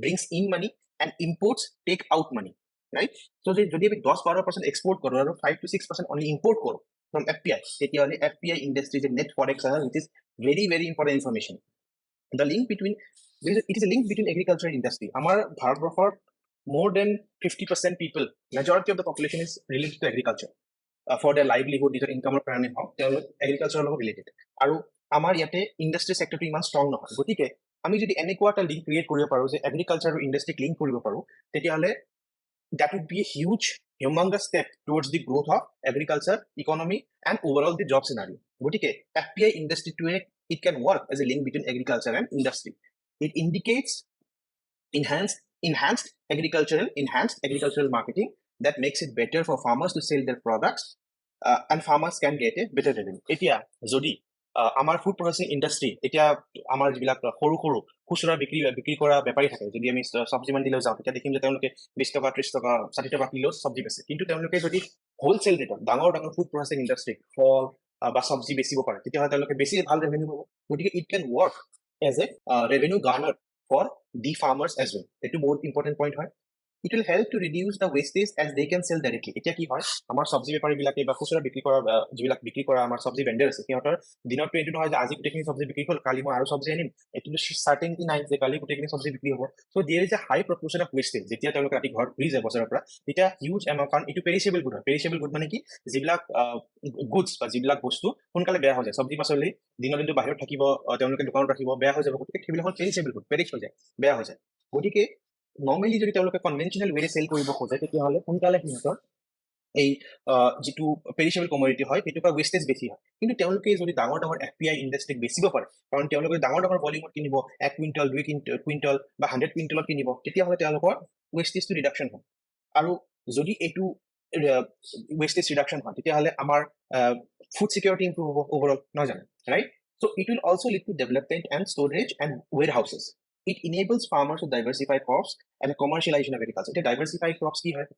brings in money and imports take out money right so যদি আমি 10-12% এক্সপোৰ্ট কৰো আৰু 5 to 6% only import কৰো from FPI তেতিয়াহ'লে FPI industry is a net forex which is very very important information the link between it is a link between agriculture and industry আমাৰ ভাৰতবৰ্ষৰ more than 50% people majority of the population is related to agriculture for their livelihood নিজৰ ইনকামৰ কাৰণে হওক তেওঁলোক এগ্ৰিকালচাৰৰ লগত ৰিলেটেড আৰু আমাৰ ইয়াতে ইণ্ডাষ্ট্ৰি সেক্টৰটো ইমান ষ্ট্ৰং নহয় গতিকে আমি যদি এনেকুৱা এটা লিংক ক্ৰিয়েট কৰিব পাৰো যে এগ্ৰিকালচাৰ আৰু ইণ্ডাষ্ট্ৰিক লিংক কৰিব পাৰো তেতিয়াহ'লে that would be a humongous step towards the growth of agriculture economy and overall the job scenario গতিকে FPI industry to it can work as a link between agriculture and industry it indicates enhanced agricultural marketing that makes it better for farmers to sell their products and farmers can get a better revenue এতিয়া যদি আমাৰ ফুড প্ৰসেছিং ইণ্ডাষ্ট্ৰি এতিয়া আমাৰ যিবিলাক সৰু সৰু খুচুৰা বিক্ৰী কৰা বেপাৰী থাকে যদি আমি চব্জি মণ্ডিলৈ যাওঁ তেতিয়া দেখিম যে তেওঁলোকে 20 টকা 30 টকা 60 টকা কিলো চব্জি বেচে কিন্তু তেওঁলোকে যদি হোলচেল ৰেটত ডাঙৰ ফুড প্ৰসেছিং ইণ্ডাষ্ট্ৰি ফল বা চব্জি বেচিব পাৰে তেতিয়াহ'লে তেওঁলোকে বেছি ভাল ৰেভিনিউ পাব গতিকে it can work as a revenue garner for the farmers as well etu বহুত important point হয় it will help to reduce the wastage as they can sell directly এতিয়া কি হয় আমাৰ সবজি বেপাৰী বিলাকে বা খুচুৰা বিক্ৰী কৰা যিবিলাক বিক্ৰী কৰা আমাৰ সবজি ভেন্ডাৰ আছে সিহঁতৰ দিনত এইটো নহয় যে আজি গোটেইখিনি সবজি বিক্ৰী হ'ল কালি মই আৰু সবজি আনিম এটো সাৰ্টেনিটি নাই যে কালি গোটেইখিনি সবজি বিক্ৰী হ'ব so there is a high proportion of wastage যেতিয়া তেওঁলোক ৰাতি ঘৰত ঘূৰি যায় বছৰৰ পৰা তেতিয়া হিউজ এমাউণ্ট কাৰণ এইটো পেৰিছেবল গুড হয় পেৰিছেবল গুড মানে কি যিবিলাক গুডছ বা যিবিলাক বস্তু সোনকালে বেয়া হৈ যায় সবজি পাচলি দিনটো বাহিৰত থাকিব তেওঁলোকে দোকানত ৰাখিব বেয়া হৈ যাব গতিকে সেইবিলাক হ'ল পেৰিছেবল গুড পেৰিছ হৈ যায় বেয়া হৈ যায় গতিকে নৰ্মেলি যদি তেওঁলোকে কনভেনচনেল ৱেৰে সেল কৰিব খোজে তেতিয়াহ'লে সোনকালে সিহঁতৰ এই যিটো পেৰিছেবল কমোডিটি হয় সেইটো পৰা ৱেষ্টেজ বেছি হয় কিন্তু তেওঁলোকে যদি ডাঙৰ FPI ইণ্ডাষ্ট্ৰিক বেচিব পাৰে কাৰণ তেওঁলোকে ডাঙৰ ভলিউমত কিনিব 1 কুইণ্টল 2 কুইণ্টল বা 100 কুইণ্টলত কিনিব তেতিয়াহ'লে তেওঁলোকৰ ৱেষ্টেজটো ৰিডাকশ্যন হয় আৰু যদি এইটো ৱেষ্টেজ ৰিডাকশ্যন হয় তেতিয়াহ'লে আমাৰ ফুড সিকিউৰিটি ইম্প্ৰুভ হ'ব ওভাৰঅল নহয় জানো right so it will also lead to development and storage and warehouses it enables farmers to diversify crops and commercialization of agriculture এটা diversify crops কি হয়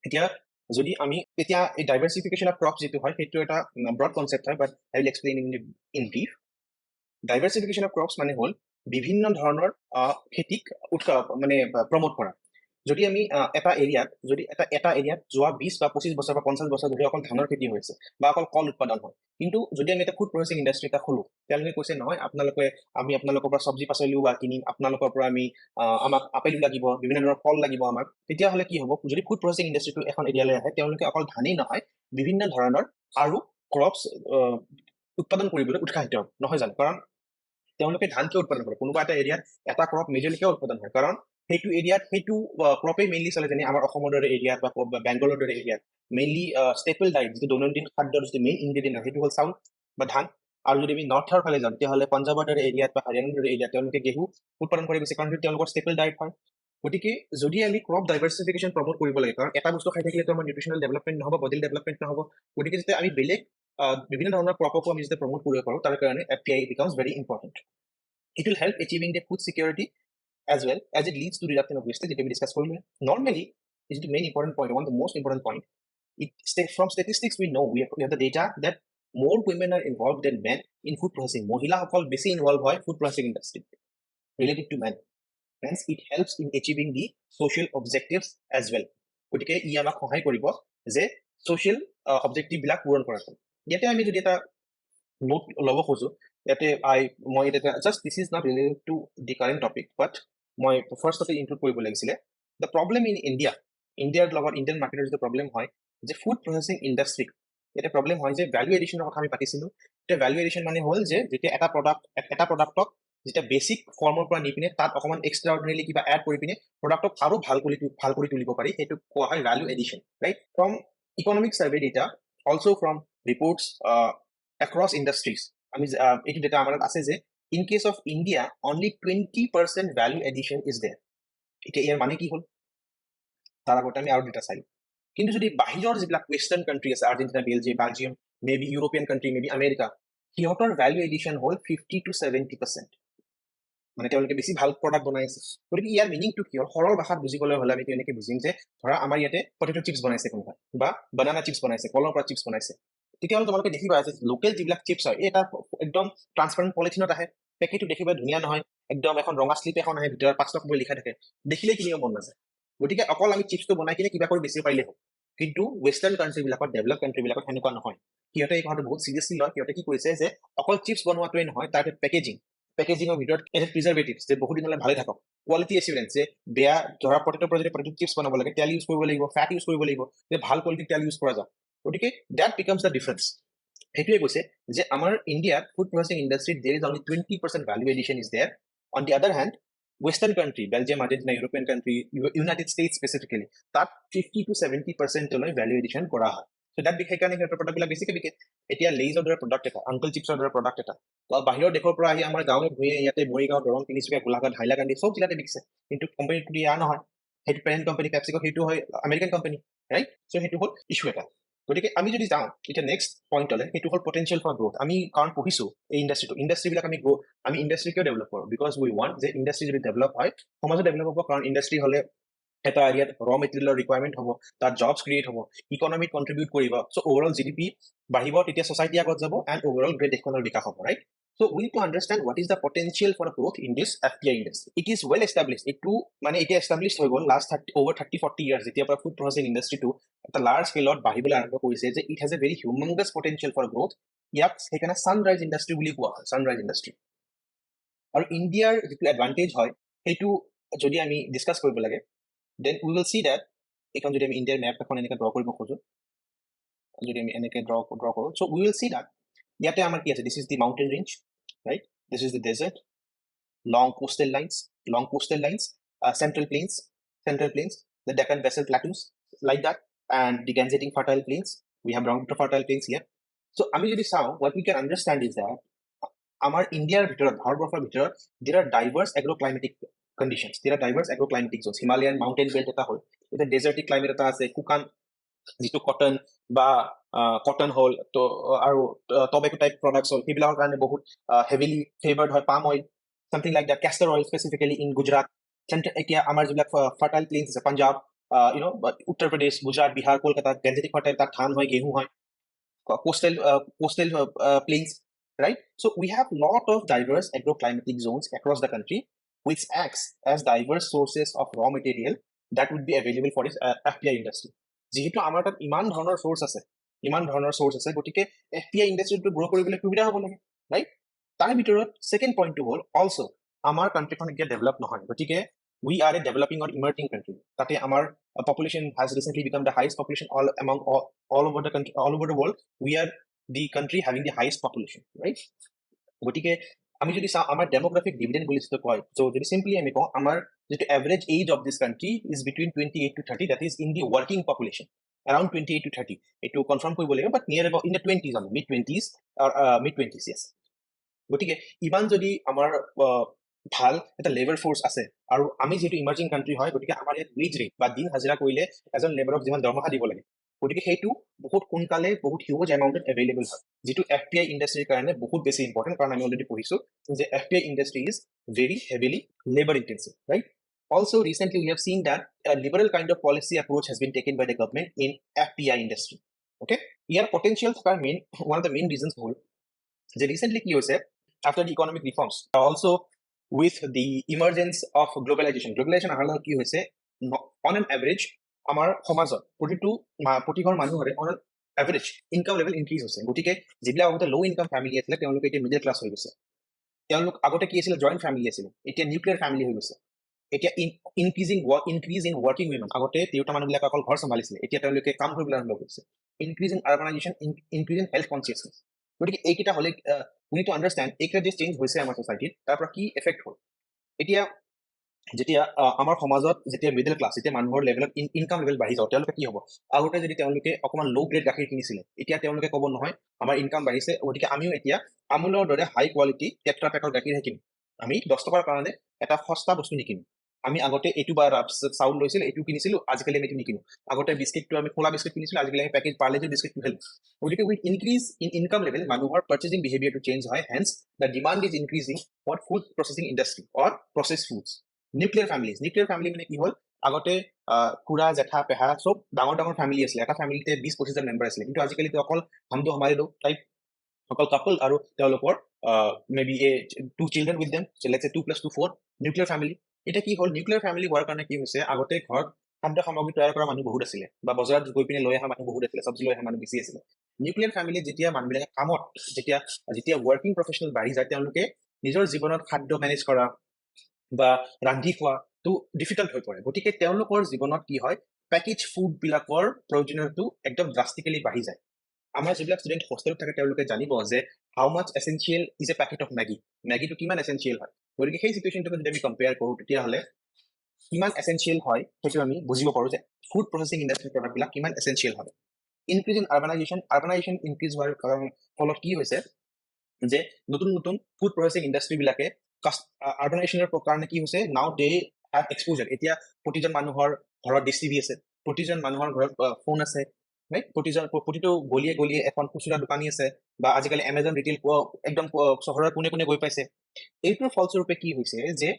এতিয়া যদি আমি এতিয়া এই ডাইভাৰ্সিফিকেশন অফ ক্ৰপছ যেটো হয় সেইটো এটা ব্ৰড কনসেপ্ট হয় but I will explain in brief diversification of crops মানে হ'ল বিভিন্ন ধৰণৰ খেতিক মানে প্ৰমোট কৰা যদি আমি এটা এৰিয়াত যোৱা 20 বা 25 বছৰ বা 50 বছৰ ধৰি অকল ধানৰ খেতি হৈছে বা অকল কল উৎপাদন হয় কিন্তু যদি আমি এটা ফুড প্ৰসেছিং ইণ্ডাষ্ট্ৰি এটা খোলো তেওঁলোকে কৈছে নহয় আমি আপোনালোকৰ পৰা চব্জি পাচলিও বা কিনিম আপোনালোকৰ পৰা আমি আমাক আপেল লাগিব বিভিন্ন ধৰণৰ ফল লাগিব আমাক তেতিয়াহ'লে কি হ'ব যদি ফুড প্ৰসেছিং ইণ্ডাষ্ট্ৰিটো এখন এৰিয়ালৈ আহে তেওঁলোকে অকল ধানেই নহয় বিভিন্ন ধৰণৰ আৰু ক্ৰপছ উৎপাদন কৰিবলৈ উৎসাহিত নহয় জানো কাৰণ তেওঁলোকে ধান কিয় উৎপাদন কৰে কোনোবা এটা এৰিয়াত এটা ক্ৰপ মেজৰলি কিয় উৎপাদন হয় কাৰণ সেইটো এৰিয়াত সেইটো ক্ৰপে মেইনলি চলে, যেনে আমাৰ অসমৰ দৰে এৰিয়াত বা বেংগলৰ দৰে এৰিয়াত মেইনলি ষ্টেপল ডায়েট, যিটো দৈনন্দিন খাদ্যৰ যিটো মেইন ইনগ্ৰেডিয়েণ্ট হয় সেইটো হ'ল চাউল বা ধান। আৰু যদি আমি নৰ্থৰ ফালে যাওঁ তেতিয়াহ'লে পঞ্জাৱৰ দৰে এৰিয়াত বা হাৰিয়ানাৰ দৰে এৰিয়াত তেওঁলোকে ঘেঁহু উৎপাদন কৰি গৈছে, কাৰণ সেইটো তেওঁলোকৰ ষ্টেপল ডায়েট হয়। গতিকে যদি আমি ক্ৰপ ডাইভাৰ্চিফিকেশ্যন প্ৰমোট কৰিব লাগে, কাৰণ এটা বস্তু খাই থাকিলেতো আমাৰ নিউট্ৰিচনেল ডেভেলপমেণ্ট নহ'ব, বডি ডেভেলপমেণ্ট নহ'ব। গতিকে যেতিয়া আমি বেলেগ বিভিন্ন ধৰণৰ ক্ৰপকো আমি যেতিয়া প্ৰমোট কৰিব পাৰোঁ, তাৰ কাৰণে FPI becomes very important. It will help achieving the food security as well as it leads to reduction of wastage, which we discussed earlier. Normally, this is the main important point, one of the most important point. From statistics we know, we have the data that more women are involved than men in food processing. Mohila সকল বেছি involved হয় food processing industry related to men. Hence, it helps in achieving the social objectives as well. গতিকে ই আমাক সহায় কৰিব যে social objective বিলাক পূৰণ কৰাত। ইয়াতে আমি যদি এটা নোট ল'ব খোজো, ইয়াতে মই just this is not related to the current topic, but মই ফাৰ্ষ্টতে ইনক্লুড কৰিব লাগিছিলে দ্য প্ৰব্লেম ইন ইণ্ডিয়াৰ লগত ইণ্ডিয়ান মাৰ্কেটৰ যিটো প্ৰব্লেম হয় যে ফুড প্ৰচেছিং ইণ্ডাষ্ট্ৰি, এটা প্ৰব্লেম হয় যে ভ্যালু এডিশ্যনৰ কথা আমি পাতিছিলোঁ। এতিয়া ভ্যালু এডিশ্যন মানে হ'ল যে যেতিয়া এটা প্ৰডাক্টক যেতিয়া বেছিক ফৰ্মৰ পৰা নি পিনে তাত অকণমান এক্সট্ৰা অৰ্ডিনেলি কিবা এড কৰি পিনে প্ৰডাক্টক আৰু ভাল কৰি তুলিব পাৰি, সেইটো কোৱা হয় value addition, right? From economic survey data, also' from reports across industries, আমি এইটো ডেটা আমাৰ আছে যে in case of India only 20% value addition is there. এতিয়া ইয়াৰ মানে কি হ'ল তাৰ আগতে আমি আৰু ডেটা চাই, কিন্তু যদি বাহিৰৰ যিবিলাক ৱেষ্টাৰ্ণ কাণ্ট্ৰি আছে, Argentina, Belgium, maybe European country, maybe America, সিহঁতৰ ভ্যালু এডিশ্যন হ'ল 50 to 70%, মানে তেওঁলোকে বেছি ভাল প্ৰডাক্ট বনাই আছে। গতিকে ইয়াৰ মিনিংটো কি হ'ল, সৰল ভাষাত বুজিবলৈ হ'লে আমি কেনেকৈ বুজিম যে ধৰা আমাৰ ইয়াতে পটেটো চিপছ বনাইছে কোনোবাই, বা বানানা চিপছ বনাইছে, কলৰ পৰা চিপছ বনাইছে, তেতিয়াহ'লে তোমালোকে দেখিবা যে লোকেল যিবিলাক চিপছ হয় এটা একদম ট্ৰান্সপাৰেণ্ট পলিথিনত আহে, পেকেটটো দেখিবা ধুনীয়া নহয়, একদম এখন ৰঙা শ্লিপ এখন আহে, ভিতৰত 5 টকা বুলি লিখা থাকে, দেখিলে কিনিব মন নাযায়। গতিকে অকল আমি চিপছটো বনাই কিনে কিবা কৰি বেছিব পাৰিলে হ'ল। কিন্তু ৱেষ্টাৰ্ণ কাণ্ট্ৰিবিলাকত, ডেভেলপ কাণ্ট্ৰিবিলাকত সেনেকুৱা নহয়। সিহঁতে এই কথাটো বহুত চিৰিয়াছলি লয়। সিহঁতে কি কৰিছে যে অকল চিপছ বনোৱাটোৱে নহয়, তাৰ পেকেজিঙৰ ভিতৰত প্ৰিজাৰ্ভেটিভছ যে বহুত দিনলৈ ভালে থাকক, কোৱালিটি এচিউৰেঞ্চ যে বেয়া ধৰা পটেটোৰ পৰা যদি পটেটো চিপছ বনাব লাগে তেল ইউজ কৰিব লাগিব, ফেট ইউজ কৰিব লাগিব, যে ভাল কোৱালিটিৰ তেল ইউজ কৰা যায়। গতিকে দ্যাট বিকামছ দ্য ডিফাৰেঞ্চ। সেইটোৱে কৈছে যে আমাৰ ইণ্ডিয়াত ফুড প্ৰচেছিং ইণ্ডাষ্ট্ৰীত there is only 20% value addition is there. On the other hand western country, Belgium, Argentina, European country, United States specifically, তাত 50 to 70% ভ্যালু এডিশ্যন কৰা হয়। চ' দ্যাট সেইকাৰণে সিহঁতৰ প্ৰডাক্টবিলাক বেছিকে বিকে। এতিয়া লেইজৰ দৰে প্ৰডাক্ট এটা, আংকল চিপছৰ দৰে প্ৰডাক্ট এটা বাহিৰৰ দেশৰ পৰা আহি আমাৰ গাঁৱে ভূঞে, ইয়াতে মৰিগাঁও, দৰং, তিনিচুকীয়া, গোলাঘাট, হাইলাকান্দি চব জিলাতে বিকিছে, কিন্তু কোম্পানীটো ইয়াৰ নহয়, সেইটো পেৰেণ্ট কোম্পানী পেপচিকো, সেইটো হয় আমেৰিকান কোম্পানী, ৰাইট? চ' সেইটো হ'ল ইছ্যু এটা। গতিকে আমি যদি যাওঁ এতিয়া নেক্সট পইণ্টলৈ, সেইটো হ'ল পটেনচিয়েল ফৰ গ্ৰোথ। আমি কাৰণ পঢ়িছোঁ এই ইণ্ডাষ্ট্ৰীবিলাক আমি ইণ্ডাষ্ট্ৰী কিয় ডেভেলপ কৰোঁ? বিকজ উই ৱান্ট যে ইণ্ডাষ্ট্ৰী যদি ডেভেলপ হয়, সমাজো ডেভেলপ হ'ব, কাৰণ ইণ্ডাষ্ট্ৰী হ'লে এটা এৰিয়াত ৰ মেটেৰিয়েলৰ ৰিকুৱাৰমেণ্ট হ'ব, তাত জবছ ক্ৰিয়েট হ'ব, ইকনমিক কণ্ট্ৰিবিউট কৰিব, চ' অভাৰঅল GDP বাঢ়িব, তেতিয়া ছ'চাইটি আগত যাব, এণ্ড অভাৰঅল গোটেই দেশখনৰ বিকাশ হ'ব, right? So we need to understand what is the potential for growth in this FPI industry. It is well established. Itu মানে এতিয়া established হৈ গ'ল last over 30-40 years, যেতিয়াৰ পৰা ফুড প্ৰচেছিং ইণ্ডাষ্ট্ৰীটো এটা লাৰ্জ স্কেলত বাঢ়িবলৈ আৰম্ভ কৰিছে, যে it has a very humongous potential for growth. ইয়াক সেইকাৰণে ছানৰাইজ ইণ্ডাষ্ট্ৰী বুলি কোৱা হয়, ছানৰাইজ ইণ্ডাষ্ট্ৰী। আৰু ইণ্ডিয়াৰ যিটো এডভান্টেজ হয় সেইটো যদি আমি ডিছকাছ কৰিব লাগে, then we will see that, এইখন যদি আমি ইণ্ডিয়াৰ মেপ এখন এনেকৈ ড্ৰ কৰিব খোজোঁ, যদি আমি এনেকৈ ড্ৰ কৰোঁ, চ' উই উইল চি ডেট ইয়াতে আমাৰ কি আছে, this is the mountain range, right? This is the desert, long coastal lines, central plains, the Deccan Basalt Plateaus, like that, and the Gangetic fertile plains. We have Brahmaputra fertile plains here. So, আমি যদি চাওঁ, what we can understand is that আমাৰ ইণ্ডিয়াৰ ভিতৰত, ভাৰতবৰ্ষৰ ভিতৰত, there are diverse agroclimatic conditions, there are diverse agroclimatic zones. Himalayan mountain belt এটা হ'ল, এটা desertic climate এটা আছে, শুকান যিটো কটন বা কটন হ'ল, তো আৰু টবেকো টাইপ প্ৰডাক্টছ হ'ল, সেইবিলাকৰ কাৰণে বহুত হেভিলি ফেভাৰ্ড হয়। Palm oil, something like that, castor oil specifically in Gujarat. এতিয়া আমাৰ যিবিলাক ফাৰ্টাইল প্লেইনছ আছে, পাঞ্জাৱ, উত্তৰ প্ৰদেশ, গুজৰাট, বিহাৰ, কলকাতা, গেঞ্জেটিক ফাৰ্টাইল, তাত ধান হয়, ঘেঁহু হয়, coastal plains, right? So we have lot of diverse agroclimatic zones across the country, which acts as diverse sources of raw material that would be available for this FPI industry. যিহেতু আমাৰ তাত ইমান ধৰণৰ সোৰ্চ আছে, গতিকে FPI ইণ্ডাষ্ট্ৰীটো গ্ৰ' কৰিবলৈ সুবিধা হ'ব লাগে, ৰাইট? তাৰ ভিতৰত ছেকেণ্ড পইণ্টটো হ'ল, অলছ' আমাৰ কাণ্ট্ৰিখন এতিয়া ডেভেলপ নহয়, গতিকে we are a developing or emerging country. তাতে আমাৰ population has recently become the highest population all over the world. We are the country having the highest population, right? গতিকে আমি যদি চাওঁ আমাৰ ডেমোগ্ৰাফিক ডিভিডেণ্ড বুলি যিটো কয়, চ' যদি চিম্পলি আমি কওঁ আমাৰ যিটো average age of this country is between 28 to 30, that is in the working population, around 28 to 30. এইটো কনফাৰ্ম কৰিব লাগিব, বাট নিয়াৰ about in the 20s only, mid-20s or mid-20s, yes. গতিকে ইমান যদি আমাৰ ভাল এটা লেবাৰ ফ'ৰ্চ আছে আৰু আমি যিহেতু ইমাৰ্জিং কাণ্ট্ৰি হয়, গতিকে আমাৰ ইয়াত ৱেজ ৰেট বা দিন হাজিৰা কৰিলে এজন লেবাৰক যিমান দৰমহা দিব লাগে, গতিকে সেইটো বহুত সোনকালে বহুত হিউজ এমাউণ্টত এভেইলেবল হয়, যিটো FPI ইণ্ডাষ্ট্ৰীৰ কাৰণে বহুত বেছি ইম্পৰ্টেণ্ট, কাৰণ আমি অলৰেডি পঢ়িছোঁ যে FPI industry is very heavily labor intensive, right? Also, recently we have seen that a liberal kind of policy approach has been taken by the government in FPI industry. Okay, here potentials are main, one of the main reasons for the recently কি হৈছে after the economic reforms, also with the emergence of globalization অহাৰ লগত কি হৈছে on an average আমাৰ সমাজত প্ৰতিঘৰ মানুহৰে on an average income level increase হৈছে, গতিকে যিবিলাক আগতে ল' ইনকাম ফেমিলি আছিলে তেওঁলোকে এতিয়া মিডল ক্লাছ হৈ গৈছে, তেওঁলোক আগতে কি আছিলে জইণ্ট ফেমিলি আছিলে এতিয়া নিউক্লিয়াৰ ফেমিলি হৈ গৈছে, এতিয়া ইনক্ৰিজ ইন ৱৰ্কিং উইমেন, আগতে তিৰোতা মানুহবিলাকে অকল ঘৰ চম্ভালিছিলে এতিয়া তেওঁলোকে কাম কৰিবলৈ আৰম্ভ কৰিছে, increase in urbanisation, increase in health consciousness, গতিকে এইকেইটা হ'লে we need to understand এইকেইটা যে চেঞ্জ হৈছে আমাৰ ছ'চাইটিত তাৰ পৰা কি এফেক্ট হ'ল। এতিয়া যেতিয়া আমাৰ সমাজত যেতিয়া মিডল ক্লাছ, যেতিয়া মানুহৰ লেভেলত ইনকাম লেভেল বাঢ়ি যাব, তেওঁলোকে কি হ'ব, আগতে যদি তেওঁলোকে অকণমান ল' গ্ৰেড গাখীৰ কিনিছিলে এতিয়া তেওঁলোকে ক'ব নহয় আমাৰ ইনকাম বাঢ়িছে, গতিকে আমিও এতিয়া আমুলৰ দৰে হাই কোৱালিটি টেট্ৰা পেকৰ গাখীৰহে কিনিম, আমি 10 টকাৰ কাৰণে এটা সস্তা বস্তু নিকিনো, আমি আগতে এইটো বা চাউল লৈছিল এইটো কিনিছিলো, আজিকালি আমি এইটো নিকিনো, আগতে বিস্কিটটো আমি খোলা বিস্কিট কিনিছিলো, আজিকালি আমি পেকেট পাৰ্লেজি বিস্কিটটো হেল্প, গতিকে with increase in income level মানুহৰ পাৰ্চেজিং বিহেভিয়াৰটো চেঞ্জ হয়, hence the demand is increasing for food processing industry or process foods. Nuclear family মানে কি হ'ল, আগতে খুৰা জেঠা পেহা চব ডাঙৰ ডাঙৰ ফেমিলি আছিলে, এটা ফেমিলিতে 20-25জন মেম্বাৰ আছিলে, কিন্তু আজিকালিতো অকল হামটো সমাৰি দিওঁ টাইপ, অকল কাপল আৰু তেওঁলোকৰ maybe 2 children with them, so let's say 2 + 2 4 nuclear family. এতিয়া কি হ'ল, নিউক্লিয়াৰ ফেমিলি হোৱাৰ কাৰণে কি হৈছে, আগতে ঘৰত খাদ্য সামগ্ৰী তৈয়াৰ কৰা মানুহ বহুত আছিলে বা বজাৰত গৈ পিনে লৈ অহা মানুহ বহুত আছিলে, চব্জি লৈ অহা মানুহ বেছি আছিলে। নিউক্লিয়াৰ ফেমিলিত যেতিয়া মানুহবিলাকে কামত যেতিয়া ৱৰ্কিং প্ৰফেচনেল বাঢ়ি যায়, তেওঁলোকে নিজৰ জীৱনত খাদ্য মেনেজ কৰা বা ৰান্ধি খোৱাটো ডিফিকাল্ট হৈ পৰে, গতিকে তেওঁলোকৰ জীৱনত কি হয়, পেকেজ ফুডবিলাকৰ প্ৰয়োজনীয়তাটো একদম ড্ৰাষ্টিকেলি বাঢ়ি যায়। আমাৰ যিবিলাক ষ্টুডেণ্ট হোষ্টেলত থাকে তেওঁলোকে জানিব যে how much essential is a packet of মেগীটো কিমান এচেঞ্চিয়েল হয়, গতিকে সেই চিটুৱেশ্যনটোকে যদি আমি কম্পেয়াৰ কৰোঁ তেতিয়াহ'লে কিমান এচেঞ্চিয়েল হয় সেইটো আমি বুজিব পাৰোঁ যে ফুড প্ৰচেছিং ইণ্ডাষ্ট্ৰীৰ প্ৰডাক্টবিলাক কিমান এচেঞ্চিয়েল হয়। ইনক্ৰিজ ইন আৰ্বানাইজেশ্যন ইনক্ৰিজ হোৱাৰ ফলত কি হৈছে যে নতুন নতুন ফুড প্ৰচেছিং ইণ্ডাষ্ট্ৰীবিলাকে আৰ্বানাইজেশ্যনৰ কাৰণে কি হৈছে, নাও দে হেভ এক্সপ'জাৰ, এতিয়া প্ৰতিজন মানুহৰ ঘৰত ডিছ টিভি আছে, প্ৰতিজন মানুহৰ ঘৰত ফোন আছে, ৰাইট, প্ৰতিটো গলিয়ে গলিয়ে এখন খুচুৰা দোকানী আছে বা আজিকালি এমেজন ৰিটেইল একদম চহৰৰ কোনে কোনে গৈ পাইছে। এইটোৰ ফলস্বৰূপে কি হৈছে যে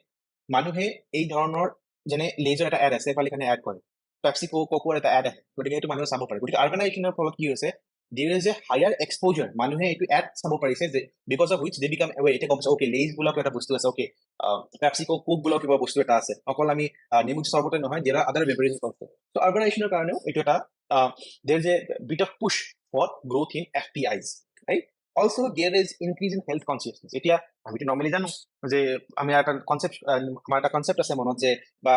মানুহে এই ধৰণৰ যেনে লেজৰ এটা এড আছে, এফালে এড কৰে, পেপচি কোকৰ এটা এড আহে, গতিকে এইটো মানুহে চাব পাৰে, গতিকে আৰ্বানাইজেশ্যনৰ ফলত কি হৈছে, there is a higher exposure, মানুহে এইটো এড চাব পাৰিছে যে because of which they become away, এতিয়া গম পাইছে অ'কে লেজ বোলা এটা বস্তু আছে, অ'কে পেপচি কোক বোলা কিবা বস্তু এটা আছে, অকল আমি নেমু চৰ্বতে নহয়, there are other beverages also, so আৰ্বানাইজেশ্যনৰ কাৰণেও এইটো এটা there is a bit of push for growth in FPIs, right? Also there is increase in health consciousness, এতিয়া আমিতো নৰ্মেলি জানো যে আমি এটা কনচেপ্ট আছে মনত যে বা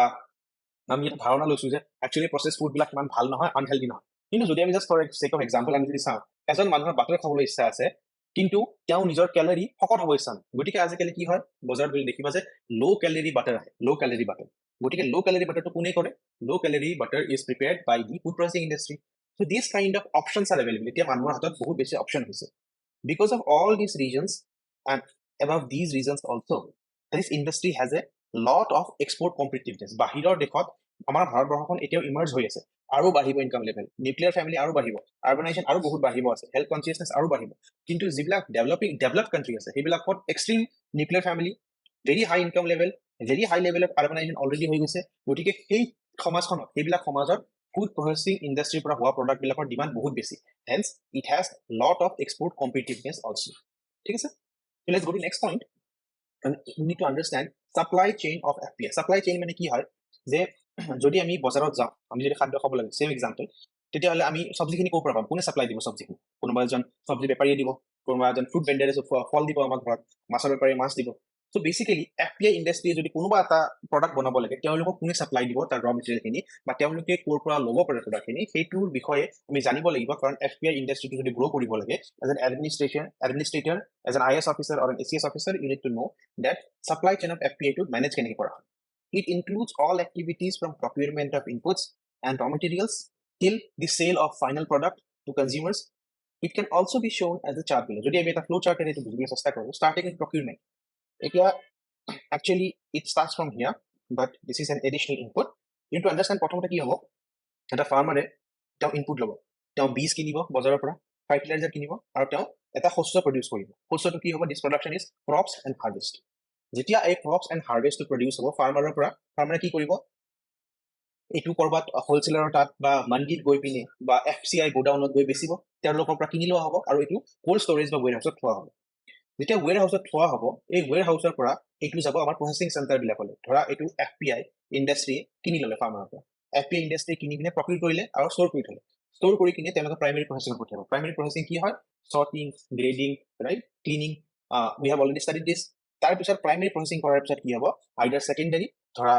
আমি এটা ধাৰণা লৈছো যে একচুৱেলি প্ৰচেছ ফুডবিলাক ইমান ভাল নহয়, আনহেল্ডি নহয়, কিন্তু যদি আমি just for sake of example আমি যদি চাওঁ, এজন মানুহৰ বাটাৰ খাবলৈ ইচ্ছা আছে কিন্তু তেওঁ নিজৰ কেলৰি শকত হ'ব ইচ্ছা নাই, গতিকে আজিকালি কি হয় বজাৰত গ'লে দেখিবা যে ল' কেলৰি বাটাৰ আহে, গতিকে ল' কেলৰি বাটাৰটো কোনে কৰে, low' calorie butter is prepared by the food processing industry, so' this kind of options are available, এতিয়া মানুহৰ হাতত বহুত বেছি অপশ্যন হৈছে। Because of all these reasons and above these reasons also, this industry has a lot of export competitiveness, বাহিৰৰ দেশত আমাৰ ভাৰতবৰ্ষখন এতিয়াও ইমাৰ্জ হৈ আছে, আৰু বাঢ়িব ইনকাম লেভেল, নিউক্লিয়াৰ ফেমিলি আৰু বাঢ়িব, আৰ্বানাইজেশ্যন আৰু বহুত বাঢ়িব আছে, হেল্থ কনচিয়াছনেছ আৰু বাঢ়িব, কিন্তু যিবিলাক ডেভেলপ কাণ্ট্ৰি আছে সেইবিলাকত extreme nuclear family, very high income level, very high level of urbanisation already হৈ গৈছে, গতিকে সেই সমাজখনত সেইবিলাক সমাজত ফুড প্ৰচেছিং ইণ্ডাষ্ট্ৰীৰ পৰা হোৱা প্ৰডাক্টবিলাকৰ ডিমাণ্ড বহুত বেছি, hence it has lot of export competitiveness also, ঠিক আছে। So let's go to next point, and we need to understand supply chain of FPI. Supply chain মানে কি হয় যে যদি আমি বজাৰত যাওঁ, আমি যদি খাদ্য খাব লাগে, চেম এক্সাম্পল, তেতিয়াহ'লে আমি চব্জিখিনি ক'ৰ পৰা পাম, কোনে ছাপ্লাই দিব চব্জিখিনি, কোনোবা এজন চব্জি বেপাৰীয়ে দিব, কোনোবা এজন ফ্ৰুট ভেণ্ডাৰে ফল দিব আমাৰ ঘৰত, মাছৰ বেপাৰীয়ে মাছ দিব, So basically FPI industry যদি কোনোবা এটা প্ৰডাক্ট বনাব লাগে তেওঁলোকক কোনে সাপ্লাই দিব তাৰ ৰ মেটেৰিয়েল খিনি বা তেওঁলোকে ক'ৰ পৰা ল'ব পাৰে প্ৰডাক্ট খিনি সেইটোৰ বিষয়ে আমি জানিব লাগিব কাৰণ FPI ইণ্ডাষ্ট্ৰিটো যদি গ্ৰো কৰিব লাগে as an administrator as an IS officer or an ACS officer you need to know that supply chain of FPI to manage কেনেকৈ কৰা হয় it includes all activities from procurement of inputs and raw materials till the sale of final product to consumers. It can also be shown as a chart below যদি আমি এটা flow chart এৰে বুজিব চেষ্টা কৰো starting with procurement এতিয়া actually it starts from here but this is an additional input you need to understand প্ৰথমতে কি হ'ব এটা ফাৰ্মাৰে তেওঁ ইনপুট ল'ব তেওঁ বীজ কিনিব বজাৰৰ পৰা ফাৰ্টিলাইজাৰ কিনিব আৰু তেওঁ এটা শস্য প্ৰডিউস কৰিব শস্যটো কি হ'ব this production is crops and harvest যেতিয়া এই ক্ৰপছ এণ্ড হাৰ্ভেষ্টটো প্ৰডিউস হ'ব ফাৰ্মাৰৰ পৰা ফাৰ্মাৰে কি কৰিব এইটো কৰবাত হোলসেলাৰৰ তাত বা মণ্ডিত গৈ পিনে বা FCI গোডাউনত গৈ বেচিব তেওঁলোকৰ পৰা কিনি লোৱা হ'ব আৰু এইটো কোল্ড ষ্টৰেজ বা ওয়্যাৰহাউসত থোৱা হ'ব যেতিয়া ওয়্যাৰহাউসত থোৱা হ'ব এই ওয়্যাৰহাউসৰ পৰা এইটো যাব আমাৰ প্ৰসেসিং সেন্টাৰ বিলাকলৈ ধৰা এইটো FPI ইণ্ডাষ্ট্ৰি কিনি ললে ফাৰ্মাৰৰ পৰা FPI ইণ্ডাষ্ট্ৰি কিনি পিনে প্ৰকিউৰ কৰিলে আৰু ষ্ট'ৰ কৰি থলে ষ্ট'ৰ কৰি কিনে তেওঁলোকে প্ৰাইমাৰী প্ৰসেসিংত পঠিয়াব প্ৰাইমাৰী প্ৰসেসিং কি হয় sorting grading right cleaning we have already studied this তাৰ পিছত প্ৰাইমাৰী প্ৰসেসিং কৰাৰ পিছত কি হ'ব আইদাৰ সেকেন্ডাৰী ধৰা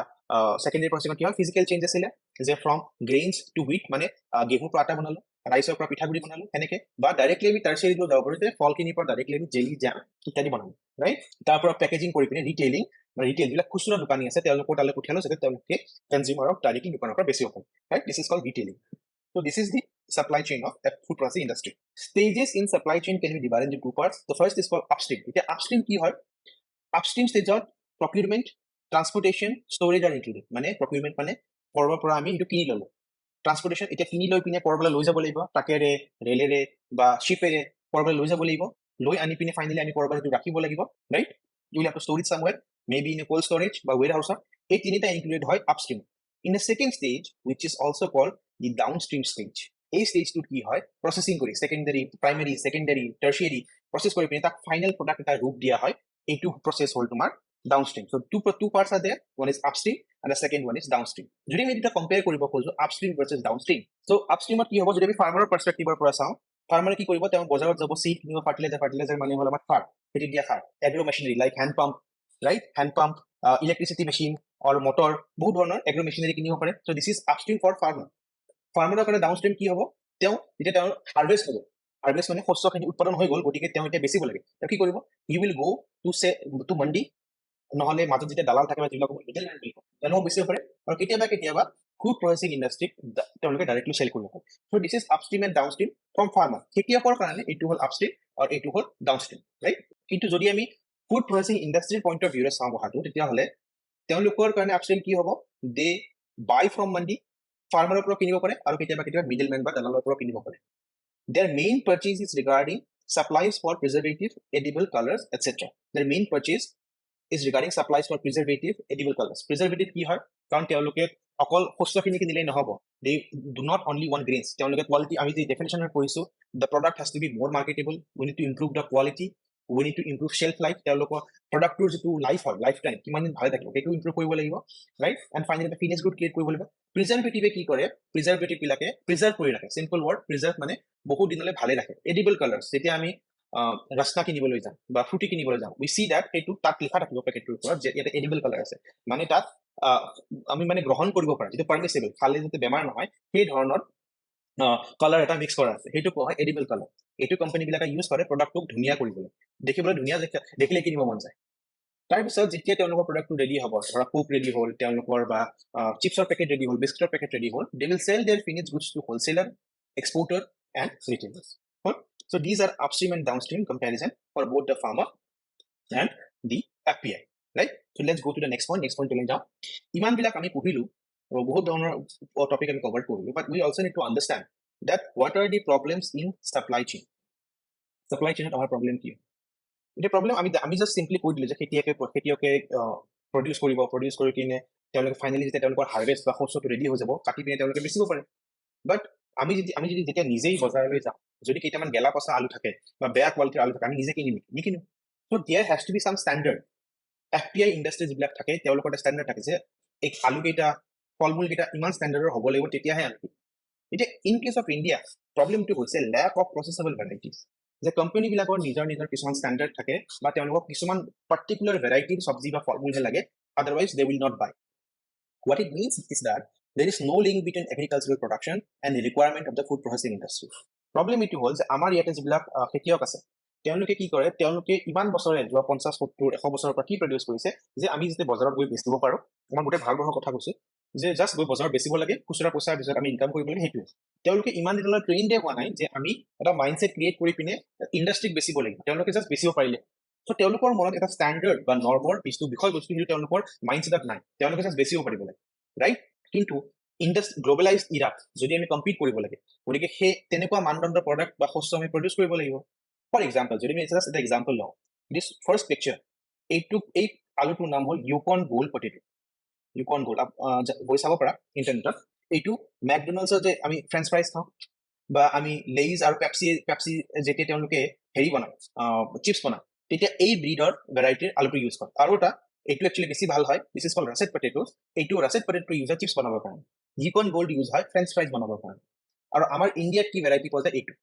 সেকেন্ডাৰী প্ৰসেসিংত কি হয় ফিজিক্যাল চেঞ্জ আছিলে যে ফ্ৰম গ্ৰেইনছ টু হুইট মানে গেহুৰ পৰা আটা বনালো ৰাইছৰ পৰা পিঠাগুড়ি বনালো এনেকে বা ডাইৰেক্টলি আমি টাৰ্চিয়াৰী লৈ যাব পাৰো যে ফলখিনিৰ পৰা ডাইৰেক্টলি আমি জেলি জাম ইত্যাদি বনালো ৰাইট তাৰ পৰা পেকেজিং কৰি পিনে ৰিটেইলিং ৰিটেইল বিলাক খুচুৰা দোকানী আছে তেওঁলোকৰ তালৈ পঠিয়ালো যাতে তেওঁলোকে কনজিউমাৰক ডাইৰেক্টলি দোকানৰ পৰা বেচিব পাৰে right this is called retailing so this is the supply chain of food processing industry stages in supply chain can be divided into two parts the first is called upstream এতিয়া upstream কি হয় upstream stage procurement transportation storage are included মানে procurement মানে কৰবাৰ পৰা আমি এটো কিনি ললো ট্ৰান্সপোৰ্টেশন এটা কিনি লৈ পিনে কৰবালৈ লৈ যাব লাগিব ট্ৰাকেৰে ৰেলেৰে বা শিপেৰে কৰবালৈ লৈ যাব লাগিব লৈ আনি পিনে ফাইনালি আমি কৰবালৈ এটো ৰাখিব লাগিব right you will have to store it somewhere maybe in a cold storage বা warehouse এই তিনিটা ইনক্লুডেড হয় upstream in the second stage which is also called the downstream stage এই স্টেজটো কি হয় প্ৰসেসিং কৰি secondary primary secondary tertiary process কৰি পিনে তাক ফাইনাল প্ৰডাক্ট এটা ৰূপ দিয়া হয় এইটো প্ৰসেস হল তোমাৰ downstream so two parts are there one is upstream and the second one is downstream যদি আমি এটা কম্পেয়াৰ কৰিব খোজো upstream versus downstream so upstream কি হ'ব যদি আমি ফাৰ্মাৰৰ পাৰ্সপেক্টিভৰ পৰা চাওঁ ফাৰ্মাৰে কি কৰিব তেওঁ বজাৰত যাব সিড কিনিব ফাৰ্টিলাইজাৰ মানে হল আমাৰ সাৰ হেতি দিয়া সাৰ agro machinery like hand pump right hand pump electricity machine or motor বহুত ধৰণৰ এগ্ৰো মেচিনাৰী কিনিব পাৰে so this is upstream for farmer ফাৰ্মাৰৰ কাৰণে ডাউনষ্ট্ৰীম কি হ'ব তেওঁ যেতিয়া তেওঁ হাৰ্ভেষ্ট হ'ব হাৰ্ভেষ্ট মানে শস্যখিনি উৎপাদন হৈ গ'ল গতিকে তেওঁ এতিয়া বেচিব লাগে তেওঁ কি কৰিব he will go to Mondi নহলে মাজত যেতিয়া দালাল থাকে বা যিবিলাক মিডলমেন বুলি তেওঁলোকক বেচিব পাৰে আৰু কেতিয়াবা ফুড প্ৰসেসিং ইণ্ডাষ্ট্ৰিক তেওঁলোকে ডাইৰেক্টলি সেল কৰিব পাৰে so this is upstream and downstream from farmer খেতিয়কৰ কাৰণে এইটো হ'ল আপষ্ট্ৰীম আৰু এইটো হ'ল ডাউনষ্ট্ৰীম ৰাইট কিন্তু যদি আমি ফুড প্ৰসেসিং ইণ্ডাষ্ট্ৰিৰ পইণ্ট অফ ভিউৰে চাওঁ কথাটো তেতিয়াহ'লে তেওঁলোকৰ কাৰণে আপষ্ট্ৰীম কি হ'ব দে বাই ফ্ৰম মন্ডি ফাৰ্মাৰৰ পৰা কিনিব পাৰে আৰু কেতিয়াবা মিডলমেন বা দালালৰ পৰা কিনিব পাৰে their main purchase is regarding supplies for preservative edible colors etc their main purchase is regarding supplies for preservative edible colors preservative কি হয় কাৰণ তেওঁলোকে অকল শস্যখিনি কিনিলে নহব they do not only want grains তেওঁলোকে quality আমি যে ডেফিনিশনৰ কৰিছো the product has to be more marketable we need to improve the quality we need to improve shelf life তেওঁলোকৰ প্ৰডাক্টৰ যেটো লাইফ হয় লাইফ টাইম কিমান দিন ভালে থাকিব সেইটো ইমপ্ৰুভ কৰিব লাগিব ৰাইট এণ্ড ফাইনালি এটা ফিনিশ গুড ক্ৰিয়েট কৰিব লাগিব প্ৰিজাৰ্ভেটিভে কি কৰে প্ৰিজাৰ্ভেটিভ বিলাকে প্ৰিজাৰ্ভ কৰি ৰাখে সিম্পল ৱৰ্ড প্ৰিজাৰ্ভ মানে বহুত দিনলৈ ভালে ৰাখে এডিবল কালাৰ্স যেতিয়া আমি ৰাস্তা কিনিবলৈ যাম বা ফ্ৰুটি কিনিবলৈ যাম উই সি দ্যাট সেইটো তাত লিখা থাকিব পেকেটটোৰ ওপৰত যে এটা এডিবল কালাৰ আছে মানে তাত আমি মানে গ্ৰহণ কৰিব পাৰো যেটো পাৰমিসিবল খালে যাতে বেমাৰ নহয় সেই ধৰণৰ কালাৰ এটা মিক্স কৰা আছে সেইটো কোৱা হয় এডিবল কালাৰ এইটো কোম্পানী বিলাকে ইউজ কৰে প্ৰডাক্টক ধুনীয়া কৰিবলৈ দেখিবলৈ ধুনীয়া দেখিলে কিনিব মন যায় তাৰ পিছত যেতিয়া তেওঁলোকৰ প্ৰডাক্টটো ৰেডি হ'ব ধৰা কোক ৰেডি হ'ল তেওঁলোকৰ বা চিপছৰ পেকেট ৰেডি হ'ল বিস্কুটৰ পেকেট ৰেডি হ'ল they will sell their finished goods to wholesaler exporter and retailers so these are upstream and downstream comparison for both the farmer and the FPI right so let's go to the next point চলে যাও ইমান বিলাক আমি পঢ়িলো বহুত ধৰণৰ টপিক আমি কভাৰ কৰিলো but we also need to understand that what are the problems in supply chain আমাৰ প্ৰবলেম কি এটা প্ৰবলেম আমি জাস্ট সিম্পলি কৈ দিলে যে খেতিয়কে প্ৰডিউস কৰি কিনে তেওঁলোকে ফাইনালি যেতিয়া তেওঁলোকৰ হাৰ্ভেষ্ট বা শস্যটো ৰেডি হৈ যাব কাটি পিনে তেওঁলোকে বেচিব পাৰে বাট আমি যদি যেতিয়া নিজেই বজাৰলৈ যাওঁ যদি কেইটামান গেলা পচা আলু থাকে বা বেয়া কোৱালিটিৰ আলু থাকে আমি নিজে নিকিনো so there has to be some standard FPI industry যিবিলাক থাকে তেওঁলোকৰ এটা ষ্টেণ্ডাৰ্ড থাকে যে এই আলু কেইটা ফলমূল কেইটা ইমান ষ্টেণ্ডাৰ্ডৰ হ'ব লাগিব তেতিয়াহে আমি এতিয়া ইন কেছ অফ ইণ্ডিয়া প্ৰবলেমটো হৈছে ল্যাক অফ প্ৰসেসেবল ভ্যাৰাইটিজ যে কোম্পানী বিলাকৰ নিজৰ কিছুমান ষ্টেণ্ডাৰ্ড থাকে বা তেওঁলোকক কিছুমান পাৰ্টিকুলাৰ ভেৰাইটিৰ চব্জি বা ফলমূলহে লাগে, otherwise they will not buy. What it means is that there is no link between agricultural production and the requirement of the food processing industry. Problem এইটো হ'ল যে আমাৰ ইয়াতে যিবিলাক খেতিয়ক আছে তেওঁলোকে কি কৰে, তেওঁলোকে ইমান বছৰে যোৱা 50, 70, 100 বছৰৰ পৰা কি প্ৰডিউচ কৰিছে যে আমি যেতিয়া বজাৰত গৈ বেচিব পাৰো, আমাৰ গোটেই ভাৰতবৰ্ষৰ কথা কৈছো, যে জাষ্ট গৈ বজাৰত বেচিব লাগে, খুচুৰা পইচাৰ পিছত আমি ইনকাম কৰিব লাগে, সেইটোৱে। তেওঁলোকে ইমান দিনলৈ ট্ৰেইনডে হোৱা নাই যে আমি এটা মাইণ্ডছেট ক্ৰিয়েট কৰি পিনে ইণ্ডাষ্ট্ৰীক বেচিব লাগিব, তেওঁলোকে জাষ্ট বেচিব পাৰিলে। চ' তেওঁলোকৰ মনত এটা ষ্টেণ্ডাৰ্ড বা নৰ্মৰ বিষয়বস্তু কিন্তু তেওঁলোকৰ মাইণ্ডছেটত নাই, তেওঁলোকে জাষ্ট বেচিব পাৰিব লাগে, ৰাইট? কিন্তু গ্ল'বেলাইজ ইৰাত যদি আমি কম্পিট কৰিব লাগে, গতিকে সেই তেনেকুৱা মানদণ্ডৰ প্ৰডাক্ট বা শস্য আমি প্ৰডিউচ কৰিব লাগিব। ফৰ এক্সাম্পল, যদি আমি জাষ্ট এটা এক্সাম্পল লওঁ, দিছ ফাৰ্ষ্ট পিকচাৰ, এই আলুটোৰ নাম হ'ল Yukon gold potato, Yukon gold, গৈ চাব পাৰা ইণ্টাৰনেটত। এইটো মেকডোনাল্ডছৰ যে আমি ফ্ৰেঞ্চ ফ্ৰাইজ খাওঁ বা আমি লেইজ আৰু পেপচি যেতিয়া তেওঁলোকে হেৰি বনায়, চিপছ বনায়, তেতিয়া এই ব্ৰিডৰ ভেৰাইটিৰ আলুটো ইউজ কৰে। আৰু এটা এইটো একচুৱেলি বেছি ভাল হয়, দিছ ইজ কল্ড ৰাছেট পটেটোজ। এইটো ৰাছেট পটেটো ইউজ হয় চিপছ বনাবৰ কাৰণে, ইউকন গোল্ড ইউজ হয় ফ্ৰেঞ্চ ফ্ৰাইজ বনাবৰ কাৰণে। আৰু আমাৰ ইণ্ডিয়াত কি ভেৰাইটি পোৱা যায়, এইটো।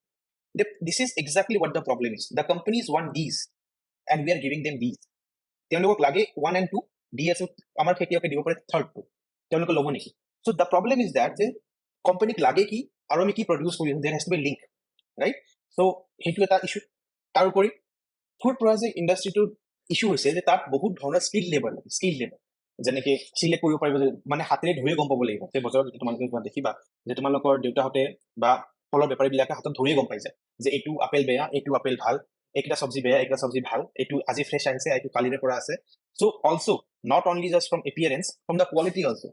This is exactly what the problem is. The companies want these and we are giving them these. তেওঁলোকক লাগে 1 and 2, দি আছো, আমাৰ খেতিয়কে দিব পাৰে 3rd 2, তেওঁলোকে ল'ব নেকি? So the problem is that যে কোম্পানীক লাগে কি আৰু আমি কি প্ৰডিউচ কৰি আছো, there has to be link, right? So সেইটো এটা ইছ্যু। তাৰোপৰি ফুড প্ৰচেছিং ইণ্ডাষ্ট্ৰীটোৰ ইছ্যু হৈছে যে তাত বহুত ধৰণৰ স্কিল লেবাৰ লাগে, যেনেকে চিলেক্ট কৰিব পাৰিব, যে মানে হাতেৰে ধৰিয়ে গম পাব লাগিব, যে বজাৰত তোমালোকে দেখিবা যে তোমালোকৰ দেউতাহঁতে বা ফলৰ বেপাৰীবিলাকে হাতত ধৰিয়ে গম পাই যায় যে এইটো আপেল বেয়া, এইটো আপেল ভাল, এইকেইটা চব্জি বেয়া, এইকেইটা চব্জি ভাল, এইটো আজি ফ্ৰেছ আহিছে, এইটো কালিৰে পৰা আছে। So' also' not only just from appearance, from the quality also',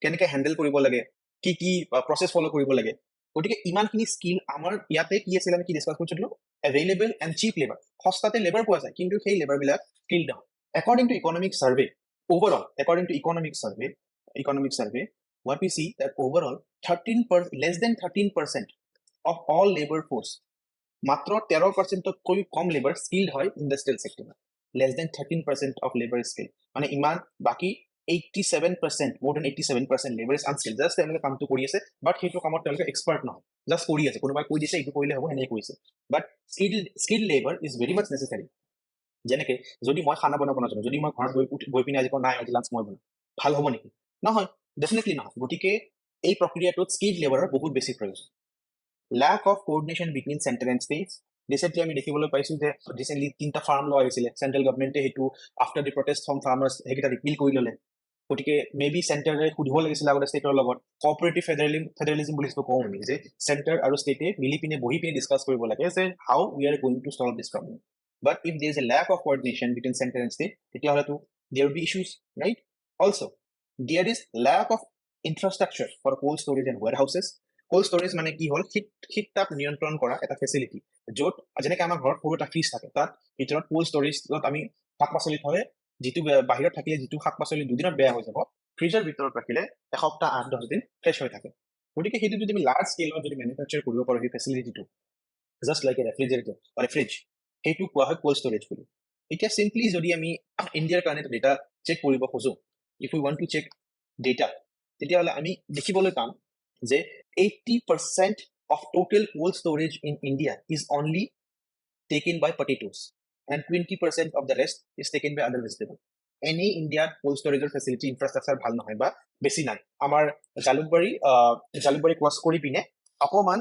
কেনেকৈ হেণ্ডেল কৰিব লাগে, কি কি প্ৰচেছ ফ'ল' কৰিব লাগে। গতিকে ইমানখিনি স্কিল আমাৰ ইয়াতে কি আছিল, আমি কি ডিছকাছ কৰিছিলো, এভেইলেবল এণ্ড চিপ লেবাৰ, সস্তাতে লেবাৰ পোৱা যায়, কিন্তু সেই লেবাৰবিলাক skill down. According to economic survey, what we see that overall 13%, less than 13% of all labor force, মাত্ৰ 13%তকৈ কম লেবাৰ স্কিল্ড হয় ইণ্ডাষ্ট্ৰিয়েল ছেক্টৰত, less than 13% of labor skill, মানে ইমান বাকী 87%, more than 87% labor is unskilled, just তেওঁলোকে কামটো কৰি আছে, বাট সেইটো কামত তেওঁলোকে এক্সপাৰ্ট নহয়, জাষ্ট কৰি আছে, কোনোবাই কৈ দিছে এইটো কৰিলে হ'ব, সেনেকৈ কৰিছে। But skilled labour is very much necessary. যেনেকে যদি মই খানা বনাব নাজানো, যদি মই ঘৰত গৈ পিনে আজি নাই আজি লাঞ্চ মই বনাম, ভাল হ'ব নেকি? নহয়, ডেফিনেটলি নহয়। গতিকে এই প্ৰক্ৰিয়াটোত স্কিল্ড লেবাৰৰ বহুত বেছি প্ৰয়োজন। lack of coordination between center and states, recently আমি দেখিবলৈ পাইছো যে ৰিচেণ্টলি 3টা ফাৰ্ম ল আহিছিলে, চেণ্ট্ৰেল গভৰ্ণমেণ্টে সেইটো after the protest from farmers সেইকেইটা ৰিপিল কৰি ল'লে। গতিকে মে বি চেণ্টাৰে সুধিব লাগিছিলে আগতে ষ্টেটৰ লগত, কঅপাৰেটিভ ফেডাৰেলিজম বুলি কওঁ আমি, যে চেণ্টাৰ আৰু ষ্টেটে মিলি পিনে বহি পিনে ডিছকাছ কৰিব লাগে যে how we are going to solve this problem. But if there is a lack of coordination between center and state, there will be issues, right? Also, there is lack of infrastructure for cold storage and warehouses. Cold storage মানে কি হ'ল, শীত তাপ নিয়ন্ত্ৰণ কৰা এটা ফেচিলিটি, য'ত যেনেকৈ আমাৰ ঘৰত সৰু এটা ফ্ৰিজ থাকে, তাত ভিতৰত কোল্ড ষ্টৰেজত আমি শাক পাচলি থলে, যিটো বাহিৰত থাকিলে যিটো শাক পাচলি দুদিনত বেয়া হৈ যাব, ফ্ৰিজৰ ভিতৰত ৰাখিলে এসপ্তাহ 8-10 দিন ফ্ৰেছ হৈ থাকে। গতিকে সেইটো যদি আমি লাৰ্জ স্কেলত যদি মেনুফেকচাৰ কৰিব পাৰোঁ সেই ফেচিলিটিটো, জাষ্ট লাইক এ ৰেফ্ৰিজাৰেটৰ বা ফ্ৰিজ, সেইটো কোৱা হয় কোল্ড ষ্টৰেজ বুলি। এতিয়া চিম্পলি যদি আমি ইণ্ডিয়াৰ কাৰণে ডেটা চেক কৰিব খোজোঁ, if you want to check data, তেতিয়াহ'লে আমি দেখিবলৈ পাম যে 80% of total cold storage in India is only taken by potatoes and 20% of the rest is taken by other vegetables. Any India cold storage facility infrastructure ভাল নহয় বা বেছি নাই। আমাৰ জালুকবাৰী ক্ৰছ কৰি পিনে অকমান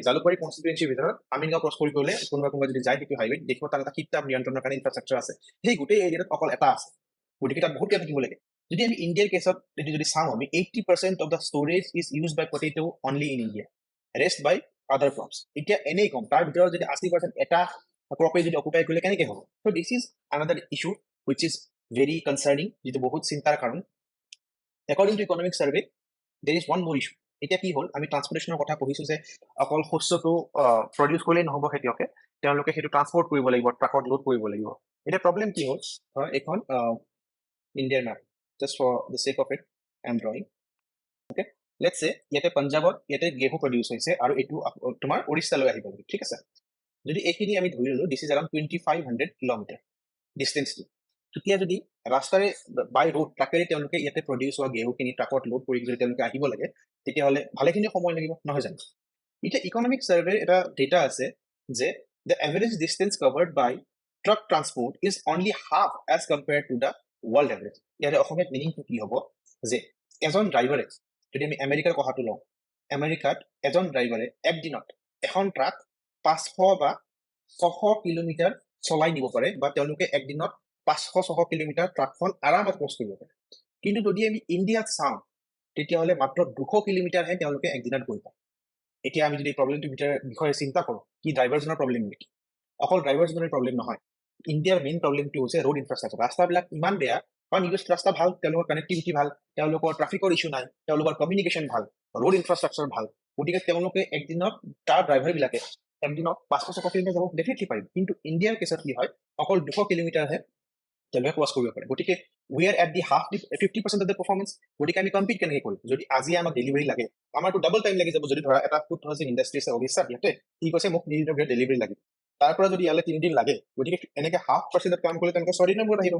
জালুকবাৰী কনষ্টিটুৱেঞ্চিৰ ভিতৰত আমিনগাঁও ক্ৰছ কৰি গ'লে কোনোবা যদি যায় সেইটো হাইৱেত দেখিব তাত এটা শীত তাপ নিয়ন্ত্ৰণৰ কাৰণে ইনফ্ৰাষ্ট্ৰাকচাৰ আছে, সেই গোটেই এৰিয়াত অকল এটা আছে, গতিকে তাত বহুত কিবা থাকিব লাগে। যদি আমি ইণ্ডিয়াৰ কেছত যদি চাওঁ, আমি 80% of the storage is used by potato only in India, rest by other crops. এতিয়া এনেই কম, তাৰ ভিতৰত যদি 80% এটা ক্ৰপে যদি অকুপাই কৰিলে কেনেকৈ হ'ব? So this is another issue which is very concerning, যিটো বহুত চিন্তাৰ কাৰণ। According to economic survey, there is one more issue. এতিয়া কি হ'ল, আমি ট্ৰান্সপৰ্টেশ্যনৰ কথা পঢ়িছোঁ যে অকল শস্যটো প্ৰডিউচ কৰিলেই নহ'ব, খেতিয়কে তেওঁলোকে সেইটো ট্ৰান্সপৰ্ট কৰিব লাগিব, ট্ৰাকত লোড কৰিব লাগিব। এতিয়া প্ৰব্লেম কি হ'ল, এখন ইণ্ডিয়াৰ map, just for the sake of it I am drawing. Okay, let's say ইয়াতে পাঞ্জাবত ইয়াতে গেহু প্ৰডিউচ হৈছে আৰু এইটো তোমাৰ উৰিষ্যালৈ আহিব, ঠিক আছে। যদি এইখিনি আমি ধৰি ললো, দিছ ইজ এৰাউণ্ড 2500 কিলোমিটাৰ ডিষ্টেঞ্চটো, তেতিয়া যদি ৰাস্তাৰে বাই ৰোড ট্ৰাকেৰে তেওঁলোকে ইয়াতে প্ৰডিউচ হোৱা গেহুখিনি ট্ৰাকত লোড কৰি যদি তেওঁলোকে আহিব লাগে, তেতিয়াহ'লে ভালেখিনি সময় লাগিব, নহয় জানো? এতিয়া ইকনমিক চাৰ্ভেৰ এটা ডেটা আছে যে the average distance covered by truck transport is only half as compared to the world average. ইয়াৰে অসমীয়াত মিনিংটো কি হ'ব যে এজন ড্ৰাইভাৰে যদি আমি আমেৰিকাৰ কথাটো লওঁ আমেৰিকাত এজন ড্ৰাইভাৰে একদিনত এখন ট্ৰাক 500 বা 600 কিলোমিটাৰ চলাই নিব পাৰে বা তেওঁলোকে একদিনত 500-600 কিলোমিটাৰ ট্ৰাকখন আৰামত ক্ৰছ কৰিব পাৰে কিন্তু যদি আমি ইণ্ডিয়াত চাওঁ তেতিয়াহ'লে মাত্ৰ 200 কিলোমিটাৰহে তেওঁলোকে একদিনত গৈ পায় এতিয়া আমি যদি প্ৰব্লেমটোৰ বিষয়ে চিন্তা কৰোঁ কি ড্ৰাইভাৰজনৰ প্ৰব্লেম নেকি অকল ড্ৰাইভাৰজনৰ প্ৰব্লেম নহয় ইণ্ডিয়াৰ মেইন প্ৰব্লেমটো হৈছে ৰোড ইনফ্ৰাষ্ট্ৰাকচাৰ ৰাস্তাবিলাক ইমান বেয়া কাৰণ ইউএছ ৰাস্তা ভাল তেওঁলোকৰ কানেক্টিভিটি ভাল তেওঁলোকৰ ট্ৰাফিকৰ ইছ্যু নাই তেওঁলোকৰ কমিউনিকেশ্যন ভাল ৰোড ইনফ্ৰাষ্ট্ৰাকচাৰ ভাল গতিকে তেওঁলোকে একদিনত তাৰ ড্ৰাইভাৰবিলাকে একদিনত 500-600 কিলোমিটাৰ যাব ডেফিনেটলি পাৰিব কিন্তু ইণ্ডিয়াৰ কেছত কি হয় অকল 200 কিলোমিটাৰহে তেওঁলোকে ক্ৰছ কৰিব পাৰে গতিকে we are at the half 50% of the performance গতিকে আমি কম্পিট কেনেকৈ কৰিম যদি আজি আমাক ডেলিভাৰী লাগে আমাৰতো ডাবল টাইম লাগি যাব যদি ধৰা এটা ফুড প্ৰচেছিং ইণ্ডাষ্ট্ৰী আছে অবিশ্বাস ইয়াতে কি কৈছে মোক 3 দিনৰ ভিতৰত ডেলিভাৰী লাগে তাৰ পৰা যদি ইয়ালে 3 দিন লাগে গতিকে এনেকৈ 0.5% কাম কৰিলে তেওঁলোকে 6 দিনৰ ভিতৰত আহিব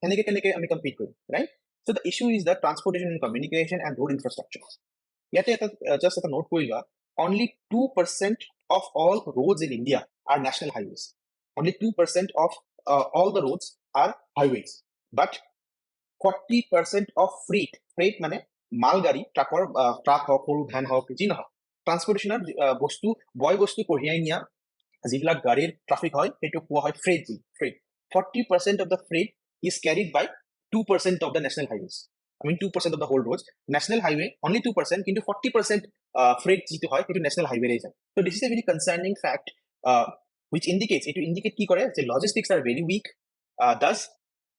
এনেকৈ কেনেকৈ আমি কম্পিট কৰিম right so the issue is that transportation and communication and road infrastructure ইয়াতে এটা just এটা নোট কৰি লোৱা only 2% of all roads in India are national highways only 2% of all the roads are highways but 40% of freight মানে মালগাড়ী ট্ৰাকৰ ট্ৰাক হওক সৰু ভ্যান হওক যি নহওক ট্ৰান্সপৰ্টেশ্যনৰ বস্তু বয় বস্তু কঢ়িয়াই নিয়া যিবিলাক গাড়ীৰ ট্ৰাফিক হয় সেইটো কোৱা হয় freight 40% of the freight is carried by 2% of the national highways I mean 2% of the whole roads national highway only 2% কিন্তু 40% freight যিটো হয় সেইটো national highway ৰে যায় so this is a very concerning fact which indicates it indicate কি কৰে যে logistics are very weak thus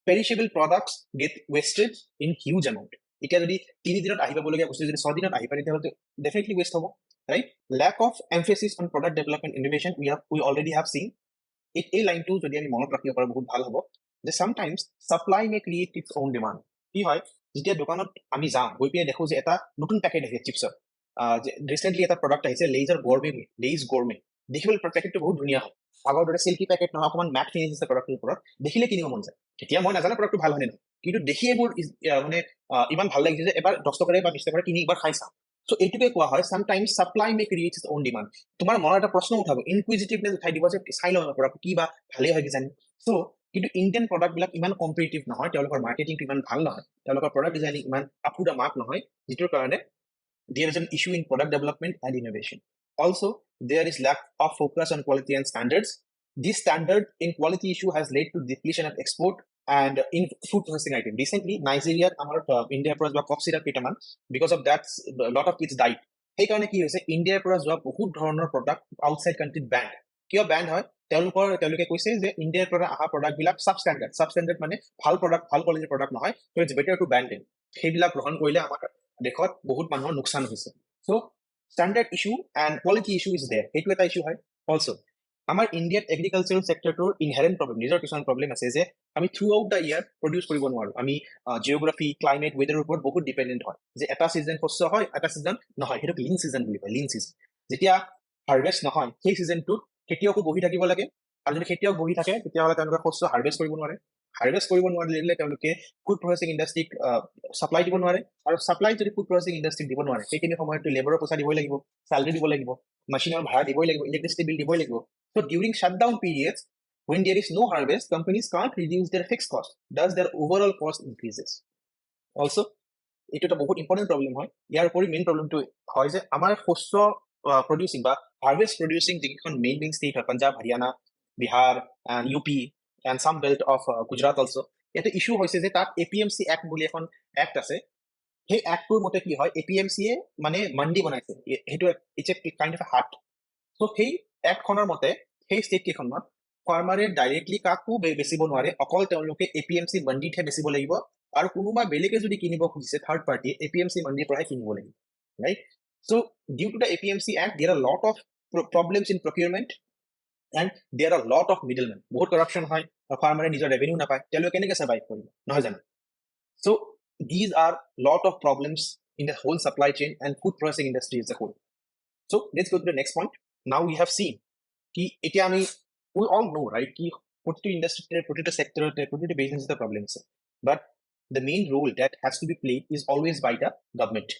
perishable products get wasted in huge amount এতিয়া যদি 3 দিনত আহিব বলগীয়া বস্তু যদি 6 দিনত আহি পাৰে তেতিয়াহ'লে definitely waste হ'ব right lack of emphasis on product development innovation we already have seen এই লাইনটো যদি আমি মনত ৰাখিব পাৰো বহুত ভাল হ'ব যে sometimes supply may create its own demand কি হয় যেতিয়া দোকানত আমি যাওঁ গৈ পিনে দেখো যে এটা নতুন পেকেট আহিছে চিপছৰ ৰিসেন্টলি এটা প্ৰডাক্ট আহিছে লেইজৰ গৰমে দেখিবলৈ পেকেটটো বহুত ধুনীয়া হয় আগৰ দৰে সিল্কি পেকেট নহয় অকমান ম্যাট ফিনিশ আছে প্ৰডাক্টটোৰ ওপৰত দেখিলে কিনিব মন যায় তেতিয়া মই নাজানো প্ৰডাক্টটো ভাল হয় নে নহয় কিন্তু দেখিয়ে মোৰ মানে ইমান ভাল লাগিছে যে এবাৰ 10 টকাৰে বা 20 টকাৰে কিনি একবাৰ খাই চাওঁ সো এইটোকে কোৱা হয় sometimes supply may create its own demand তোমাৰ মনত এটা প্ৰশ্ন উঠাব ইনকুইজিটিভনেস উঠাই দিব যে চাই লওঁ প্ৰডাক্ট কি বা ভালেই হয় কিজানি সো কিন্তু ইণ্ডিয়ান প্ৰডাক্ট বিলাক ইমান কম্পিটিটিভ নহয় তেওঁলোকৰ মাৰ্কেটিংটো ইমান ভাল নহয় তেওঁলোকৰ প্ৰডাক্ট ডিজাইনিং ইমান আপ টু দা মাৰ্ক নহয় যিটোৰ কাৰণে there is an issue in product development and innovation also there is lack of focus on quality and standards this standard in quality issue has led to depletion of export and in food processing item recently Nigeria আমাৰ ইণ্ডিয়াৰ পৰা যোৱা কফ সিৰাপ কেইটামান because of that lot of kids died সেই কাৰণে কি হৈছে ইণ্ডিয়াৰ পৰা যোৱা বহুত ধৰণৰ প্ৰডাক্ট আউটসাইড কান্ট্ৰিত ব্যান্ড কিয় ব্যান্ড হয় তেওঁলোকে কৈছে যে ইণ্ডিয়াৰ পৰা অহা প্ৰডাক্ট বিলাক সাবস্ট্যান্ডাৰ্ড মানে ভাল প্ৰডাক্ট ভাল কোৱালিটিৰ প্ৰডাক্ট নহয় so it's better to ban them সেইবিলাক গ্ৰহণ কৰিলে আমাৰ দেখত বহুত মানুহৰ নুকসান হৈছে so standard issue and quality issue is there সেইটো এটা ইস্যু হয় also আমাৰ ইণ্ডিয়াত এগ্ৰিকালচাৰেল সেক্টৰটোৰ ইনহেৰেন্ট প্ৰবলেম নিজৰ কিছুমান প্ৰবলেম আছে যে আমি থ্ৰু আউট দা ইয়াৰ প্ৰডিউস কৰিব নোৱাৰো আমি জিওগ্ৰাফি ক্লাইমেট ওয়েদাৰৰ ওপৰত বহুত ডিপেন্ডেন্ট হয় যে এটা সিজন শস্য হয় এটা সিজন নহয় সেইটো লিন সিজন বুলি কয় লিন সিজন যেতিয়া হাৰভেস্ট নহয় সেই সিজনটোত খেতিয়কো বহি থাকিব লাগে আৰু যদি খেতিয়ক বহি থাকে তেতিয়াহ'লে তেওঁলোকে শস্য হাৰভেস্ট কৰিব নোৱাৰিলে তেওঁলোকে ফুড প্ৰসেছিং ইণ্ডাষ্ট্ৰীক সাপ্লাই দিব নোৱাৰে আৰু সাপ্লাই যদি ফুড প্ৰসেছিং ইণ্ডাষ্ট্ৰীক দিব নোৱাৰে সেইখিনি সময়তো লেবাৰৰ পইচা দিবই লাগিব স্যালাৰি দিব লাগিব মেচিনৰ ভাড়া দিবই লাগিব ইলেক্ট্ৰিচিটি বিল দিবই লাগিব so during shutdown periods when there is no harvest companies can't reduce their fixed cost thus their overall cost increases also এটা একটা বহুত ইম্পর্টেন্ট প্রবলেম হয় ইয়াৰ উপৰি মেইন প্ৰবলেমটো হয় যে আমাৰ শস্য প্ৰডিউসিং বা হাৰভেস্ট প্ৰডিউসিং যিখন মেইন ষ্টেট হয় Punjab Haryana Bihar and UP and sum belt of Gujarat also এটা ইস্যু হৈছে যে তাত এপিএমসি এক্ট বুলি এখন এক্ট আছে সেই এক্টটোৰ মতে কি হয় এপিএমসিয়ে মানে মন্ডি বনাইছে সেইটো ইটস এ কাইন্ড অফ হাট সো সেই এক্টখনৰ মতে সেই ষ্টেট কেইখনত ফাৰ্মাৰে ডাইৰেক্টলি কাকো বেচিব নোৱাৰে অকল তেওঁলোকে এপিএমসি মন্ডিতহে বেচিব লাগিব আৰু কোনোবা বেলেগে যদি কিনিব খুজিছে থাৰ্ড পাৰ্টি এপিএমসি মন্ডিৰ পৰাই কিনিব লাগিব right so due to the APMC Act there are a lot of problems in procurement and there are a lot of middlemen বহুত corruption হয় ফাৰ্মাৰে নিজৰ ৰেভিনিউ নাপায় তেওঁলোকে কেনেকৈ সাৰ্ভাইভ কৰিব নহয় জানো so these are lot of problems in the whole supply chain and food processing industry as a whole so let's go to the next point now we have seen কি এতিয়া আমি we all know right কি প্ৰতিটো ইন্ডাষ্ট্ৰিতে প্ৰতিটো সেক্টৰতে প্ৰতিটো বিজনেসতে প্ৰবলেম আছে but the main role that has to be played is always by the government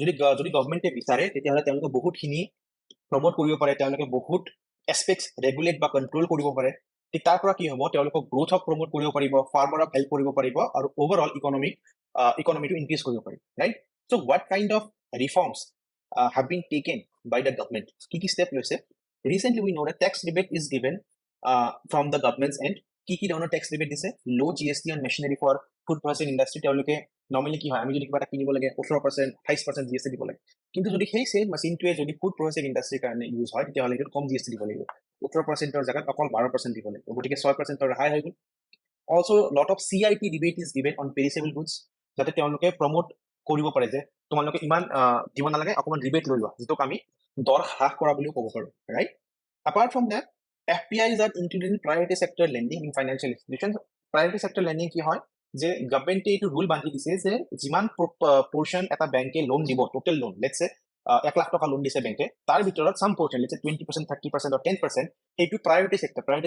যদি গভৰ্ণমেণ্টে বিচাৰে তেতিয়াহ'লে তেওঁলোকে বহুতখিনি প্ৰমোট কৰিব পাৰে তেওঁলোকে বহুত এছপেক্টছ ৰেগুলেট বা কণ্ট্ৰল কৰিব পাৰে, তাৰ পৰা কি হ'ব তেওঁলোকক গ্ৰোথক প্ৰমোট কৰিব পাৰিব, ফাৰ্মাৰক হেল্প কৰিব পাৰিব আৰু ওভাৰঅল ইকনমিটো ইনক্ৰিজ কৰিব পাৰিব, right? So' what kind of reforms have been taken by the government? কি step লৈছে? Recently we know that tax rebate is given from the government's end. কি ধৰণৰ tax rebate দিছে? Low GST on machinery for food processing industry. তেওঁলোকে নৰ্মেলি কি হয়, আমি যদি কিবা এটা কিনিব লাগে 18%, 28% GST দিব লাগে, কিন্তু যদি সেই চেম মেচিনটোৱে যদি ফুড প্ৰচেছিং ইণ্ডাষ্ট্ৰীৰ কাৰণে ইউজ হয় তেতিয়াহ'লে এইটো কম GST দিব লাগিব, 18%ৰ জেগাত অকল 12% দিব লাগিব, গতিকে 6%ৰ ৰেহাই হৈ গ'ল। Also lot of CIT rebate is given on perishable goods, যাতে তেওঁলোকে প্ৰমোট কৰিব পাৰে যে তোমালোকে ইমান দিব নালাগে, অকমান ৰিবেট লৈ লোৱা, যিটোক আমি দৰ হ্ৰাস কৰা বুলিও ক'ব পাৰোঁ, right? Apart from that, FPIs are included in priority sector lending in financial institutions. Priority sector lending কি হয় যে গভৰ্ণমেণ্টে এইটো ৰুল বান্ধি দিছে যে যিমান পৰ্চন এটা বেংকে লোন দিব, টোটেল লোন, লেটছ সে 1 লাখ টকা লোন দিছে বেংকে, তাৰ ভিতৰত সাম পৰ্চন, লেটছ সে 20%, 30% or 10%, সেইটো প্ৰায়োৰিটি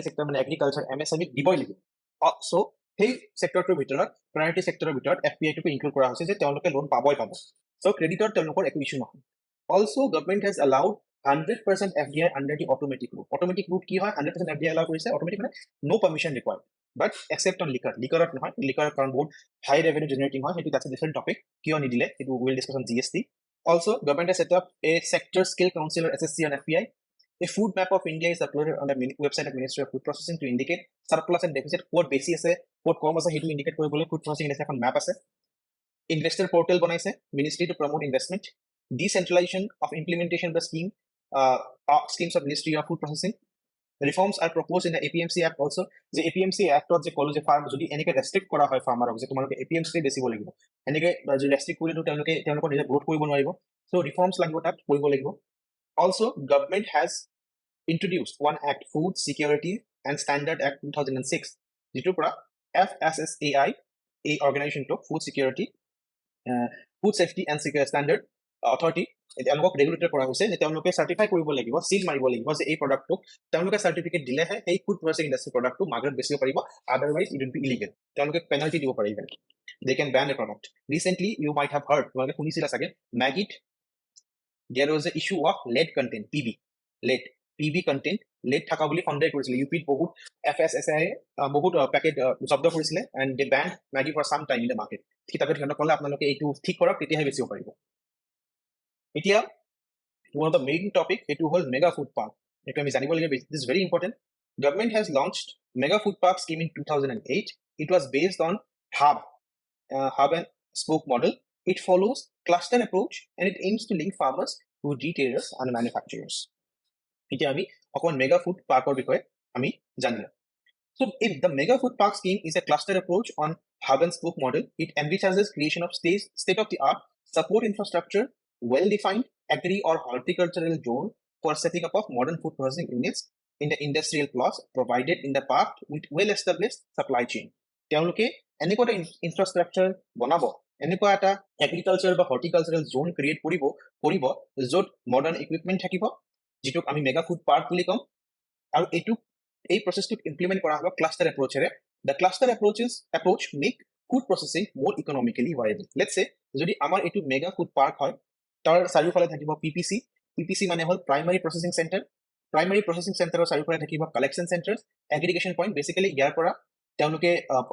সেক্টৰ মানে এগ্ৰিকালচাৰ, MSME দিবই লাগিব। চ' সেই সেক্টৰটোৰ ভিতৰত, প্ৰায়োৰিটি সেক্টৰৰ ভিতৰত FPI-টোকে ইনক্লুড কৰা হৈছে যে তেওঁলোকে লোন পাবই পাব। চ' ক্ৰেডিটৰ তেওঁলোকৰ একো ইছ্যু নহয়। Also, government has allowed 100% FDI under the automatic route. Automatic route কি হয়? 100% FDI allow কৰিছে, automatic মানে no permission required, but except on liquor. Liquorত নহয়, liquor কাৰণ বহুত high revenue generating হয়, সেইটো that's a different topic. কিয় নিদিলে, সেইটো we'll discuss on GST. Also, government has set up a sector skill council or SSC on FPI. A food map of India is uploaded on the website of Ministry of Food Processing to indicate surplus and deficit, ক'ত বেছি আছে, ক'ত কম আছে, সেইটো indicate কৰিবলৈ food processing industry এখন map আছে। Investor portal বনাইছে, Ministry to promote investment. Decentralization of implementation of the schemes of Ministry of Food Processing. Reforms are proposed in the APMC Act also. The APMC Act যে ক'লো যে ফাৰ্ম যদি এনেকে ৰেষ্ট্ৰিক্ট কৰা হয় ফাৰ্মাৰক যে তোমালোকে APMC বেচিব লাগিব, এনেকে যদি ৰেষ্ট্ৰিক্ট কৰিলে তেওঁলোকৰ নিজে গ্ৰোথ কৰিব নোৱাৰিব, so reforms লাগিব, তাত কৰিব লাগিব। Also, government has introduced one act, Food Security and Standard Act 2006, যিটোৰ পৰা FSSAI, এই অৰ্গেনাইজেশ্যনটো food security, food safety and standard authority, তেওঁলোকক ৰেগুলেটৰ কৰা হৈছে যে তেওঁলোকে চাৰ্টিফাই কৰিব লাগিব, চিল মাৰিব লাগিব যে এই প্ৰডাক্টটোক তেওঁলোকে চাৰ্টিফিকেট দিলেহে সেই ফুড প্ৰচেছিং ইণ্ডাষ্ট্ৰী প্ৰডাক্টটো মাৰ্কেটত বেচিব পাৰিব, otherwise it will be illegal. তেওঁলোকে পেনাল্টি দিব পাৰে, even they can ban a product. Recently you might have heard, তোমালোকে শুনিছিলা চাগে, মেগীত there was a issue of lead content, PB content lead থকা বুলি সন্দেহ কৰিছিলে। ইউপিত বহুত FSSAI বহুত পেকেট জব্দ কৰিছিলে, and they banned Maggi for some time in the market. কিতাপত সিহঁতক ক'লে আপোনালোকে এইটো ঠিক কৰক, তেতিয়াহে বেচিব পাৰিব। এতিয়া one of the main topic, সেইটো হ'ল মেগা ফুড পাৰ্ক। এইটো আমি জানিব লাগিব, this is very important. Government has launched mega food park scheme in 2008. It was based on hub and spoke model. It follows cluster approach and it aims to link farmers to retailers and manufacturers. এতিয়া আমি অকণ মেগা ফুড পাৰ্কৰ বিষয়ে আমি জানিলোঁ। So if the mega food park scheme is a cluster approach on hub and spoke model, it envisages creation of state-of-the-art support infrastructure, well-defined agri or horticultural zone for setting up of modern food processing units in the industrial plots provided in the park with well-established supply chain. তেওঁলোকে এনেকুৱা এটা ইনফ্ৰাষ্ট্ৰাকচাৰ বনাব, এনেকুৱা এটা এগ্ৰিকালচাৰ বা হৰ্টিকালচাৰেল জোন ক্ৰিয়েট কৰিব য'ত মডাৰ্ণ ইকুইপমেণ্ট থাকিব, যিটোক আমি মেগা ফুড পাৰ্ক বুলি ক'ম, আৰু এই প্ৰচেছটোক ইমপ্লিমেণ্ট কৰা হ'ব ক্লাষ্টাৰ এপ্ৰ'চেৰে। The cluster approach make food processing more economically viable. Let's say যদি আমাৰ এইটো মেগা ফুড পাৰ্ক হয়, তাৰ চাৰিওফালে থাকিব PPC মানে হ'ল primary processing centre. Primary processing চেণ্টাৰৰ চাৰিওফালে থাকিব কালেকশ্যন চেণ্টাৰ, এগ্ৰিগেশ্যন পইণ্ট, বেচিকেলি ইয়াৰ পৰা তেওঁলোকে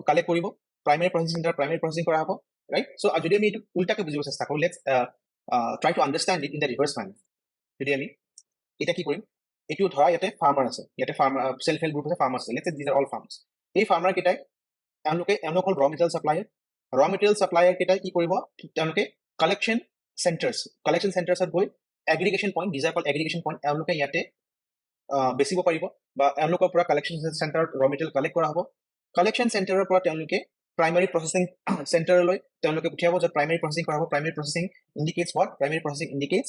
কালেক্ট কৰিব, primary processing centre primary processing কৰা হ'ব, ৰাইট? চ' যদি আমি এইটো উল্টাকে বুজিব চেষ্টা কৰোঁ, let's try to understand it in the reverse manner. যদি আমি এতিয়া কি কৰিম, এইটো ধৰা ইয়াতে ফাৰ্মাৰ আছে, ইয়াতে চেল্ফ হেল্প গ্ৰুপ আছে, ফাৰ্মাৰ আছে, লেটছ সে দিজ আৰ অল ফাৰ্মাৰ্ছ। এই ফাৰ্মাৰ কেইটাই এওঁলোক হ'ল ৰ মেটেৰিয়েল ছাপ্লায়াৰ কেইটাই কি কৰিব, তেওঁলোকে কালেকশ্যন চেণ্টাৰ্ছত গৈ aggregation point, these are called aggregation point, এওঁলোকে ইয়াতে বেচিব পাৰিব, বা এওঁলোকৰ পৰা কালেকশ্যন চেণ্টাৰত ৰ মেটেৰিয়েল কালেক্ট কৰা হ'ব। কালেকশ্যন চেণ্টাৰৰ পৰা তেওঁলোকে প্ৰাইমাৰী প্ৰচেছিং চেণ্টাৰলৈ তেওঁলোকে পঠিয়াব, য'ত প্ৰাইমাৰী প্ৰচেছিং কৰা হ'ব। Primary processing indicates what? Primary processing indicates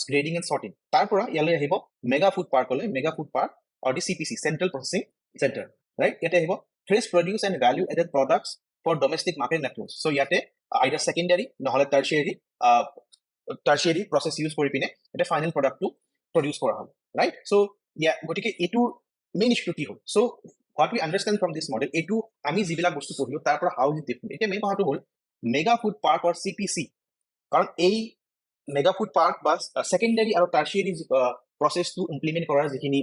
grading and sorting. তাৰ পৰা ইয়ালৈ আহিব মেগা ফুড পাৰ্কলৈ, mega food park or the CPC, central processing centre, right? ইয়াতে আহিব fresh produce and value added products for domestic market networks. So' ইয়াতে আইদাৰ ছেকেণ্ডাৰী নহ'লে টাৰ্চিয়াৰী প্ৰচেছ ইউজ কৰি পিনে এতিয়া ফাইনেল প্ৰডাক্টটো প্ৰডিউচ কৰা হ'ব, ৰাইট? চ' গতিকে এইটোৰ মেইন ইছ্যুটো কি হ'ল? So' what we understand from this model, এইটো আমি যিবিলাক বস্তু পঢ়িলোঁ তাৰ পৰা হাউ ইজ ডিফাৰেণ্ট। এতিয়া মেইন কথাটো হ'ল mega food park or CPC, কাৰণ এই মেগা ফুড পাৰ্ক বা ছেকেণ্ডাৰী আৰু টাৰ্চিয়াৰী প্ৰচেছটো ইমপ্লিমেণ্ট কৰাৰ যিখিনি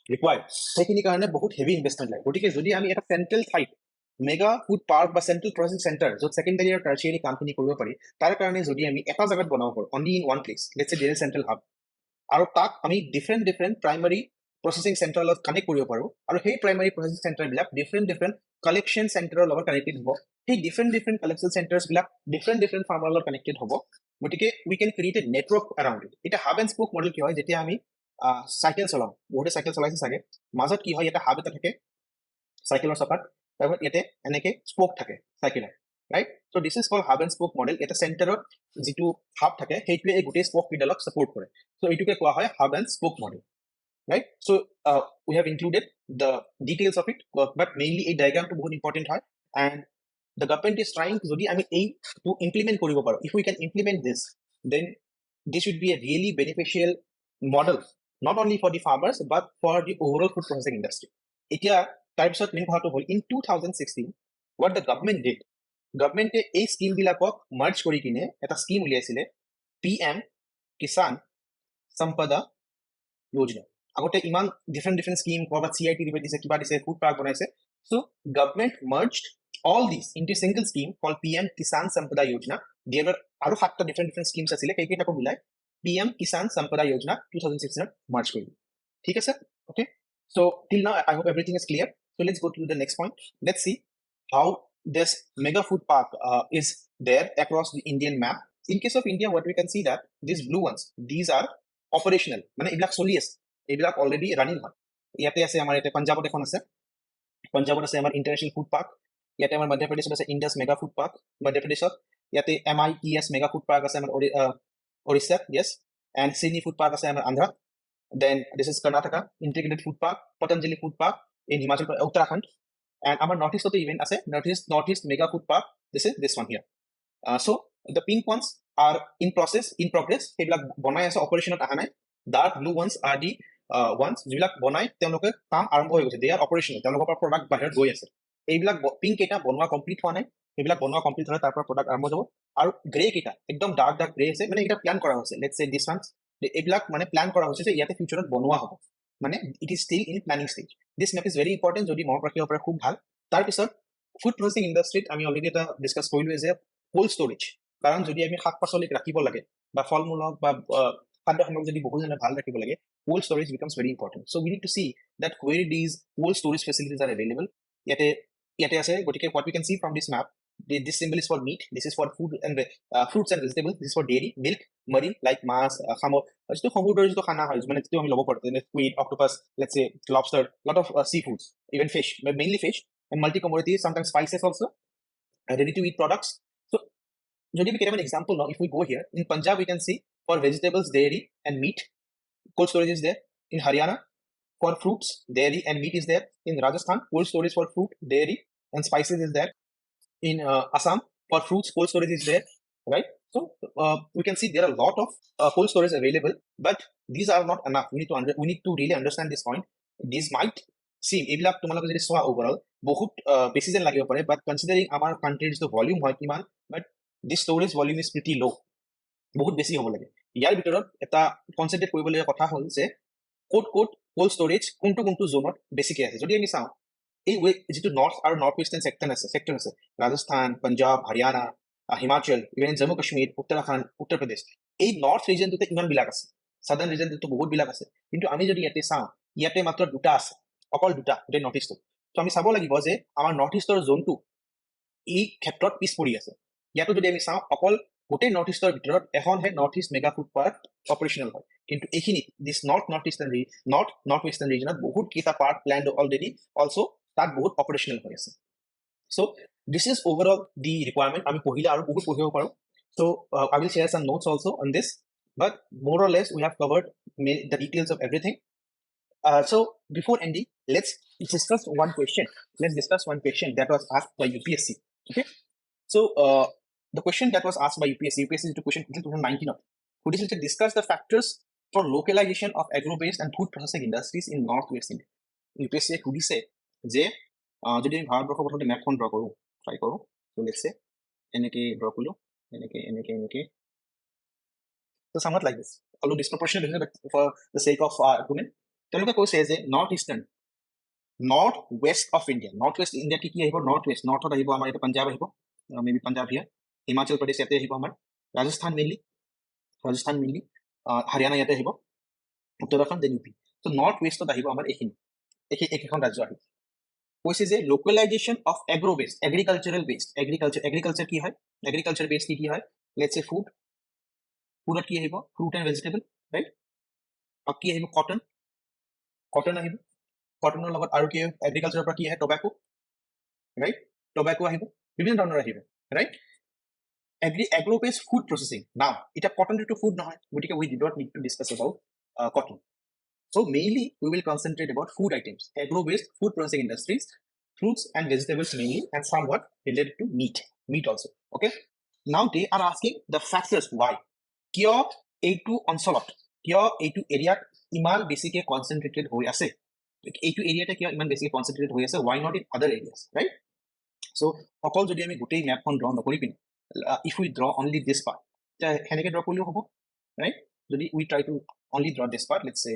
required সেইখিনি কাৰণে বহুত হেভি ইনভেষ্টমেণ্ট লাগে গতিকে যদি আমি এটা চেণ্ট্ৰেল ঠাইত মেগা ফুড পাৰ্ক বা চেণ্ট্ৰেল প্ৰচেছিং চেণ্টাৰ য'ত ছেকেণ্ডাৰী আৰু টাৰ্চিয়াৰী কামখিনি কৰিব পাৰি তাৰ কাৰণে যদি আমি এটা জাগাত বনাব পাৰোঁ only in one place let's চে দেয়াৰ চেণ্ট্ৰেল হাব আৰু তাক আমি ডিফাৰেণ্ট প্ৰাইমাৰী প্ৰচেছিং চেণ্টাৰৰ লগত কানেক্ট কৰিব পাৰোঁ আৰু সেই প্ৰাইমাৰী প্ৰচেছিং চেণ্টাৰবিলাক ডিফাৰেণ্ট কালেকশ্যন চেণ্টাৰৰ লগত কানেক্টেড হ'ব সেই ডিফাৰেণ্ট কালেকশ্যন চেণ্টাৰ্ছবিলাক ডিফাৰেণ্ট ফাৰ্মাৰৰ লগত কানেক্টেড হ'ব গতিকে we can create a network around it এতিয়া হাব এণ্ড স্পোক মডেল কি হয় যেতিয়া আমি চাইকেল চলাওঁ বহুতে চাইকেল চলাইছে চাগে মাজত কি হয় ইয়াতে হাব এটা থাকে চাইকেলৰ চকাত তাৰপিছত ইয়াতে এনেকে স্পোক থাকে চাইকেলৰ right so' this is call hub and spoke model এটা চেণ্টাৰত যিটো হাব থাকে সেইটোৱে এই গোটেই স্পোক কেইডালক ছাপোৰ্ট কৰে চ' এইটোকে কোৱা হয় hub and spoke model right so we have included the details of it but mainly a diagram to बहुत important है and the government is trying to jodi ami ei to implement koribo paro if we can implement this then this should be a really beneficial model not only for the farmers but for the overall food processing industry etia types of main bhato hol in 2016 what the government did government ei scheme bilakok merge kori kine eta scheme uliaisile pm kisan sampada yojana আগতে ইমান ডিফাৰেণ্ট স্কিম কৰবাত CIT দিছে কিবা দিছে ফুড পাৰ্ক বনাইছে so government merged all these into single scheme called PM Kisan Sampada Yojana there were আৰু সাতটা ডিফাৰেণ্ট স্কিমছ আছিলে সেইকেইটাকো মিলাই PM Kisan Sampada Yojana 2016 merge কৰিলে ঠিক আছে okay so till now I hope everything is clear so let's go to the next point let's see how this mega food park is there across the Indian map in case of India what we can see that these blue ones these are operational মানে এইবিলাক চলি আছে এইবিলাক অলৰেডি ৰানিং হয় ইয়াতে আছে আমাৰ ইয়াতে পাঞ্জাবত এখন আছে পাঞ্জাবত আছে আমাৰ ইণ্টাৰনেশ্যনেল ফুড পাৰ্ক ইয়াতে আমাৰ মধ্যপ্ৰদেশত আছে ইণ্ডাছ মেগা ফুড পাৰ্ক মধ্যপ্ৰদেশত ইয়াতে MITS মেগা ফুড পাৰ্ক আছে আমাৰ ওড়িশাত yes and Sydney food park আছে আমাৰ Andhra then this is Karnataka integrated food park Patanjali food park in Himachal Uttarakhand and our northeast of the event আছে northeast mega food park this is this one here so the pink ones are in progress সেইবিলাক বনাই আছে অপাৰেশনত আহা নাই dark blue ones are the ones যিবিলাক বনাই তেওঁলোকে কাম আৰম্ভ হৈ গৈছে they are operational তেওঁলোকৰ পৰা প্ৰডাক্ট বাহিৰত গৈ আছে এইবিলাক পিংক কেইটা বনোৱা কমপ্লিট হোৱা নাই এইবিলাক বনোৱা কমপ্লিট হ'লে তাৰ পৰা প্ৰডাক্ট আৰম্ভ যাব আৰু গ্ৰে কেইটা একদম ডাৰ্ক গ্ৰে আছে মানে এটা প্ল্যান কৰা হৈছে লেটস সে দিস ওয়ান্স এইবিলাক মানে প্ল্যান কৰা হৈছে যে ইয়াতে ফিউচাৰত বনোৱা হ'ব মানে it is still in planning stage this map is very important যদি মনত ৰাখিব পাৰে খুব ভাল তাৰপিছত ফুড প্ৰসেছিং ইণ্ডাষ্ট্ৰীত আমি অলৰেডি এটা ডিছকাছ কৰিলোঁ যে কোল্ড ষ্টৰেজ কাৰণ যদি আমি শাক পাচলিক ৰাখিব লাগে বা ফল মূলক বা খাদ্য সামগ্ৰী যদি বহু দিনে ভাল ৰাখিব লাগে cold storage becomes very important so we need to see that where these cold storage facilities are available yate ase gotike what we can see from this map this symbol is for meat this is for food and fruits and vegetables this is for dairy milk marine like mass khamo to samudra to khana hoy mane to ami lobo parte squid octopus let's say lobster lot of seafoods even fish but mainly fish and multi commodities sometimes spices also ready to eat products so jodi we get an example now if we go here in Punjab we can see for vegetables dairy and meat cold storage is there in Haryana for fruits dairy and meat is there in Rajasthan cold storage for fruit dairy and spices is there in Assam for fruits cold storage is there right so we can see there are a lot of cold storage available but these are not enough we need to really understand this point these might seem এইবিলাক তোমালোকে যদি চোৱা overall বহুত বেছি যেন লাগিব পাৰে but considering আমাৰ country's the volume হয় কিমান but this storage volume is pretty low বহুত বেছি হ'ব লাগে ইয়াৰ ভিতৰত এটা কনসেন্ট্ৰেট কৰিবলগীয়া কথা হ'ল যে কোড কোল্ড ষ্টৰেজ কোনটো জোনত বেছিকে আছে যদি আমি চাওঁ এই যেটো নৰ্থ আৰু নৰ্থ ইষ্টাৰ্ণ সেক্টৰ আছে ৰাজস্থান পঞ্জাব হাৰিয়ানা হিমাচল ইভেন জম্মু কাশ্মীৰ উত্তৰাখণ্ড উত্তৰ প্ৰদেশ এই নৰ্থ ৰিজনটোতে ইমান বিলাক আছে সাদাৰ্ণ ৰিজনটোতে বহুত বিলাক আছে কিন্তু আমি যদি ইয়াতে চাওঁ ইয়াতে মাত্ৰ দুটা আছে অকল দুটা গোটেই নৰ্থ ইষ্টত তো আমি চাব লাগিব যে আমাৰ নৰ্থ ইষ্টৰ জোনটো এই ক্ষেত্ৰত পিছ পৰি আছে ইয়াতো যদি আমি চাওঁ অকল গোটেই নৰ্থ ইষ্টৰ ভিতৰত এখনহে north east mega food park operational হয় কিন্তু এইখিনি দিস নৰ্থ ইষ্টাৰ্ণ ৰিজনত বহুত কেইটা পাৰ্ক প্ল্যান্ড অলৰেডি অলসো তাত বহুত অপাৰেশনাল হৈ আছে so this is overall the requirement আমি পঢ়িলে আৰু বহুত পঢ়িব পাৰো so I will share some notes also on this but more or less we have covered the details of everything so before ending let's discuss one question that was asked by UPSC okay so the question that was asked by UPSC is the question 2019 could you discuss the factors for localization of agro-based and food processing industries in Northwest India UPSC সুধিছে যে যদি আমি ভাৰতবৰ্ষৰ প্ৰথমতে ম্যাপখন ড্ৰ কৰো ট্ৰাই কৰো তো লেটস সে এনেকে ড্ৰ কৰিলো এনেকে so somewhat like this although disproportionate but for the sake of argument তেওঁলোকে কৈছে যে north west of India, north west ইণ্ডিয়াত কি আহিব? নৰ্থ ৱেষ্ট, নৰ্থত আহিব আমাৰ ইয়াতে পাঞ্জাব আহিব, মেবি পাঞ্জাব হিয়াৰ, হিমাচল প্ৰদেশ ইয়াতে আহিব, আমাৰ ৰাজস্থান মেইনলি, হাৰিয়ানা ইয়াতে আহিব, Uttarakhand, then U P. So' north ৱেষ্টত আহিব আমাৰ এইকেইখন ৰাজ্য আহিব। কৈছে যে localisation of agro based, agricultural based, agriculture কি হয়? এগ্ৰিকালচাৰ বেস্ট কি হয়? লেটছ চে ফুডত কি আহিব? Fruit and vegetable, right? আৰু কি আহিব? কটন আহিব, কটনৰ লগত আৰু কি এগ্ৰিকালচাৰৰ পৰা কি আহে? টবেকো, ৰাইট? টবেকো আহিব, বিভিন্ন ধৰণৰ আহিব, right? Agro based food processing. Now এতিয়া কটনটো ফুড নহয়, গতিকে we did not need to discuss about cotton. So mainly we will concentrate about food items, agro-based food processing industries, fruits and vegetables mainly, and somewhat related to meat also. Okay. Now they are asking the factors why. Kyo A2 onslaught, kyo A2 area iman basically concentrated hoi ase. A2 area ta kyo iman basically concentrated hoi ase. Why not in other areas, right? So okol jodi ami gotei map kon draw nokori pin, if we draw only this part, heneke draw korliu hobo, right? Jodi we try to only draw this part, let's say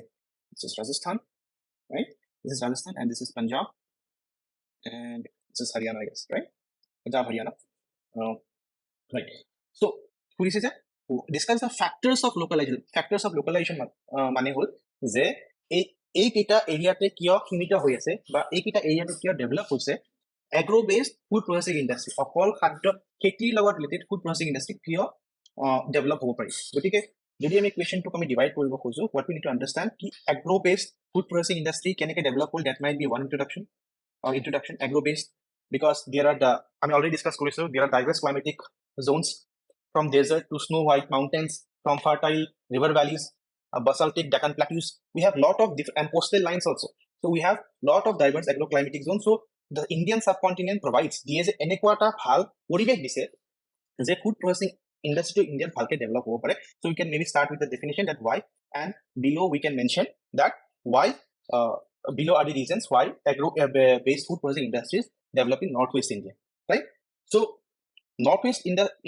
this is Rajasthan, right? This is Rajasthan and this is Punjab and this is Haryana, I guess, right? Punjab, Haryana, right? So who is it? Discuss the factors of localization. Factors of localization মানে হল যে এইকেইটা এৰিয়াতে কিয় সীমিত হৈ আছে বা এইকেইটা এৰিয়াতে কিয় ডেভেলপ হৈছে agro based food processing industry, অকল খাদ্য খেতিৰ লগত ৰিলেটেড ফুড প্ৰচেছিং ইণ্ডাষ্ট্ৰী কিয় ডেভেলপ হ'ব পাৰি। গতিকে যদি আমি কুৱেশ্যনটোক আমি ডিভাইড কৰিব খোজো, what we need to understand কি agro based food processing industry কেনেকে develop হ'ল, that might be one introduction. Agro based, because there are I already discussed কৰিছো, there are diverse climatic zones from desert to snow white mountains, from fertile river valleys, basaltic Deccan plateaus. We have lot of different and coastal lines also. So we have lot of diverse agroclimatic zones. So the Indian subcontinent provides দিয়ে যে এনেকুৱা এটা ভাল পৰিৱেশ দিছে যে ফুড প্ৰচেছিং ইণ্ডাষ্ট্ৰি ইণ্ডিয়াত ভালকে ডেভেলপ হ'ব পাৰে। So we can maybe start with the definition that why, and below we can mention that why, below are the reasons why agro-based food processing industries develop in Northwest India, right? So Northwest